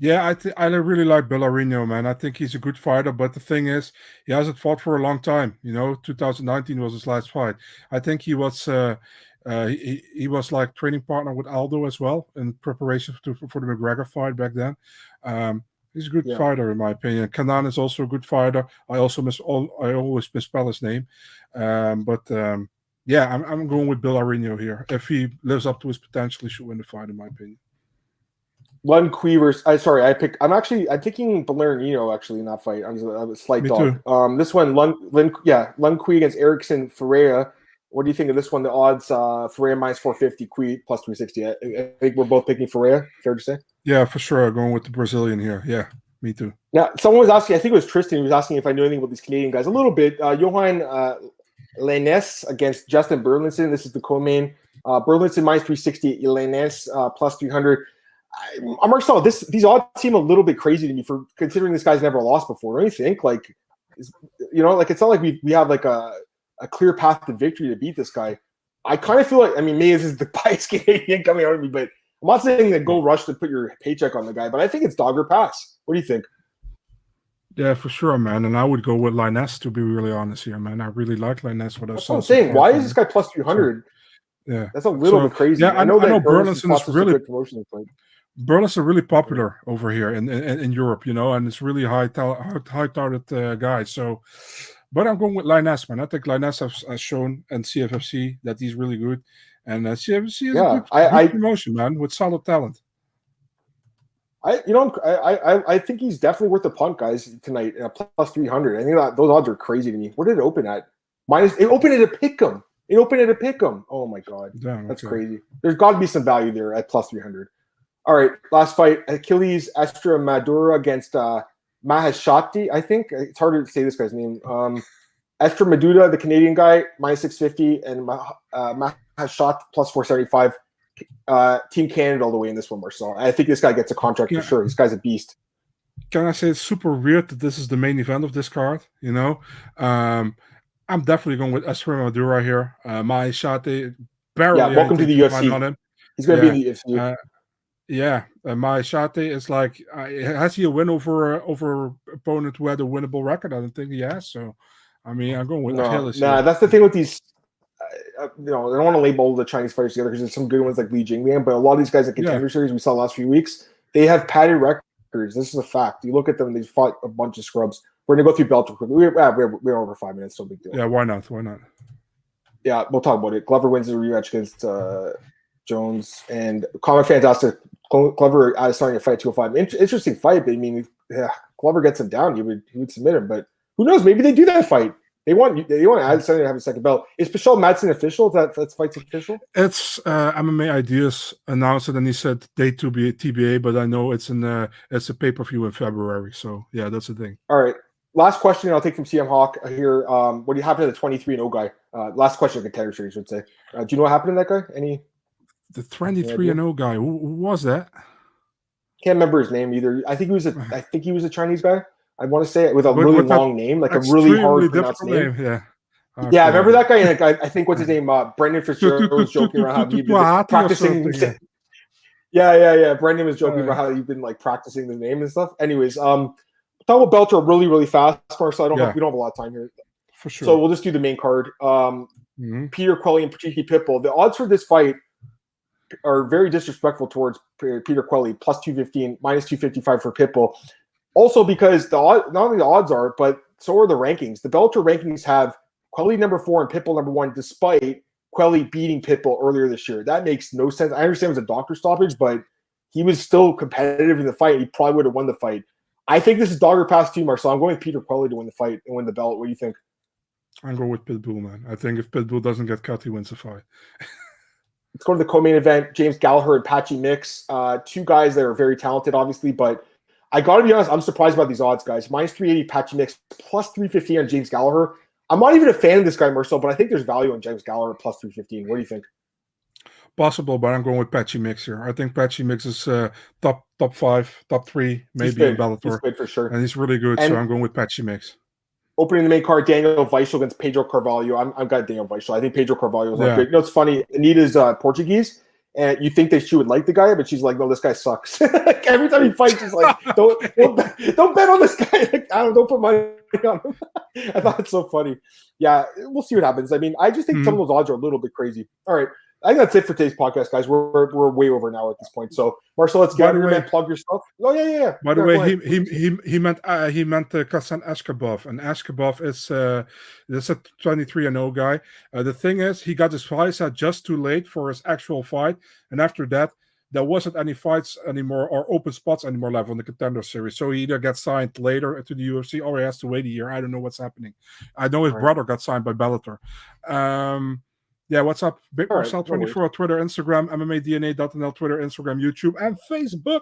Yeah, I really like Bellarino, man. I think he's a good fighter, but the thing is, he hasn't fought for a long time. 2019 was his last fight. I think he was he was training partner with Aldo as well in preparation for the McGregor fight back then. He's a good fighter in my opinion. Kanan is also a good fighter. I always misspell his name, but yeah, I'm going with Bellarino here. If he lives up to his potential, he should win the fight in my opinion. Lun Kui versus I'm picking Ballerino actually in that fight. I'm a slight Me dog. too. This one, Lun Kui against Erickson Ferreira. What do you think of this one? The odds, Ferreira -450, Kui +360. I think we're both picking Ferreira. Fair to say? Yeah, for sure. Going with the Brazilian here. Yeah, me too. Now, someone was asking. I think it was Tristan. He was asking if I knew anything about these Canadian guys. A little bit. Johan Lainez against Justin Burlinson. This is the co-main. Burlinson -360. Lainez +300. Marcel, these odds seem a little bit crazy to me for considering this guy's never lost before. Don't you think? It's not like we have a clear path to victory to beat this guy. I kind of feel like, maybe this is the bias Canadian coming out of me, but I'm not saying that go rush to put your paycheck on the guy, but I think it's dog or pass. What do you think? Yeah, for sure, man. And I would go with Linus, to be really honest here, man. I really like Linus. That's what I'm saying. Why is this guy plus 300? Yeah, that's a little bit crazy. Yeah, I know Burleson is really good promotions, but Burleson are really popular over here in Europe, and it's really high touted guy. So, but I'm going with Linus, man. I think Linus has shown in CFFC that he's really good, and CFFC is a good promotion, man, with solid talent. I think he's definitely worth the punt, guys, tonight. Plus 300. I think those odds are crazy to me. What did it open at? It opened at a pick'em. Oh my god, that's crazy. There's got to be some value there at plus 300. All right, last fight: Achilles Extremadura against Maheshati. I think it's harder to say this guy's name. Extremadura, the Canadian guy, minus 650, and Maheshati plus 475. Team Canada all the way in this one, Marcel. I think this guy gets a contract for sure. This guy's a beast. Can I say it's super weird that this is the main event of this card? I'm definitely going with Extremadura here. Maheshati, welcome to the UFC. He's going to be in the UFC. Maheshati is like, has he a win over opponent who had a winnable record? I don't think he has. So, I'm going with Achilles. That's the thing with these. I don't want to label the Chinese fighters together because there's some good ones like Li Jingliang, but a lot of these guys in Contender Series we saw the last few weeks, they have padded records. This is a fact. You look at them, they fought a bunch of scrubs. We're going to go through Bellator quickly. We're over 5 minutes, no big deal. Yeah, why not? Yeah, we'll talk about it. Glover wins the rematch against Jones, and Common Fantastic. Glover starting a fight at 205. Interesting fight, but Glover gets him down. He would submit him, but who knows? Maybe they do that fight. They want Adesanya to have a second belt. Is Michelle Madsen official? That fight's official? It's MMA Ideas announced it, and he said date to be TBA, but I know it's a pay-per-view in February. So yeah, that's the thing. All right. Last question I'll take from CM Hawk here. What do you happen to the 23-0 guy? Last question of Contender Series, I should say. Do you know what happened to that guy? The 23-0 guy. Who was that? Can't remember his name either. I think he was a Chinese guy. I want to say it with a really long name, like a really hard to pronounce name. Yeah. Okay. Yeah, I remember that guy. And I think what's his name? Brendan Fitzgerald was joking around how he'd been practicing. Yeah. Brendan was joking about how he'd been like practicing the name and stuff. Anyways, talk about Bellator really, really fast, Marcel. We don't have a lot of time here. For sure. So we'll just do the main card. Peter Queally and Patricky Pitbull. The odds for this fight are very disrespectful towards Peter Queally, plus 215, minus 255 for Pitbull. Also, because not only the odds are, but so are the rankings. The Bellator rankings have Queally number 4 and Pitbull number 1, despite Queally beating Pitbull earlier this year. That makes no sense. I understand it was a doctor stoppage, but he was still competitive in the fight. He probably would have won the fight. I think this is dogger pass 2, Marcel. I'm going with Peter Queally to win the fight and win the belt. What do you think? I'm going with Pitbull, man. I think if Pitbull doesn't get cut, he wins the fight. Let's go to the co-main event. James Gallagher and Patchy Mix. Two guys that are very talented, obviously, but I got to be honest, I'm surprised about these odds, guys. Minus 380 Patchy Mix, plus 350 on James Gallagher. I'm not even a fan of this guy, Marcel, but I think there's value on James Gallagher plus 315. What do you think? Possible, but I'm going with Patchy Mix here. I think Patchy Mix is top 5, top 3, maybe in Bellator. He's good for sure. And he's really good, so I'm going with Patchy Mix. Opening the main card, Daniel Weichel against Pedro Carvalho. I've got Daniel Weichel. I think Pedro Carvalho is good. It's funny. Anita's Portuguese. And you think that she would like the guy, but she's like, no, this guy sucks. Like, every time he fights, she's like, don't bet on this guy. Like, don't put money on him. I thought it's so funny. Yeah, we'll see what happens. I just think some of those odds are a little bit crazy. All right. I think that's it for today's podcast, guys. We're way over an hour at this point. So, Marcel, let's get your man, plug your stuff. Oh, yeah. By the way, he meant Kassan Ashkabov, and Ashkabov is this a 23-0 guy. The thing is, he got his fight set just too late for his actual fight, and after that, there wasn't any fights anymore or open spots anymore left on the Contender Series. So he either gets signed later to the UFC or he has to wait a year. I don't know what's happening. I know his brother got signed by Bellator. Yeah, what's up? Big Marcel 24 on Twitter, Instagram, MMADNA.nl, Twitter, Instagram, YouTube, and Facebook.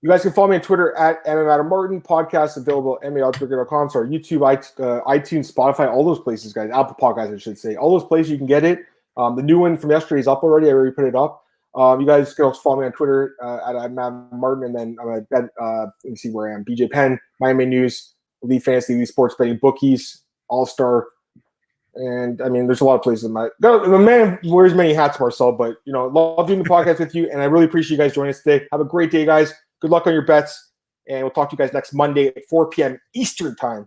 You guys can follow me on Twitter at MMAdamMartin. Podcast available at MMAOutTwitter.com. Sorry, YouTube, iTunes, Spotify, all those places, guys. Apple Podcasts, I should say. All those places you can get it. The new one from yesterday is up already. I already put it up. You guys can also follow me on Twitter at MMAdamMartin. And then let me see where I am. BJ Penn, Miami News, Elite Fantasy, Elite Sports Betting, Bookies, All-Star. And there's a lot of places. The man wears many hats, Marcel, but love doing the podcast with you, and I really appreciate you guys joining us today. Have a great day, guys. Good luck on your bets. And we'll talk to you guys next Monday at 4 p.m. Eastern time.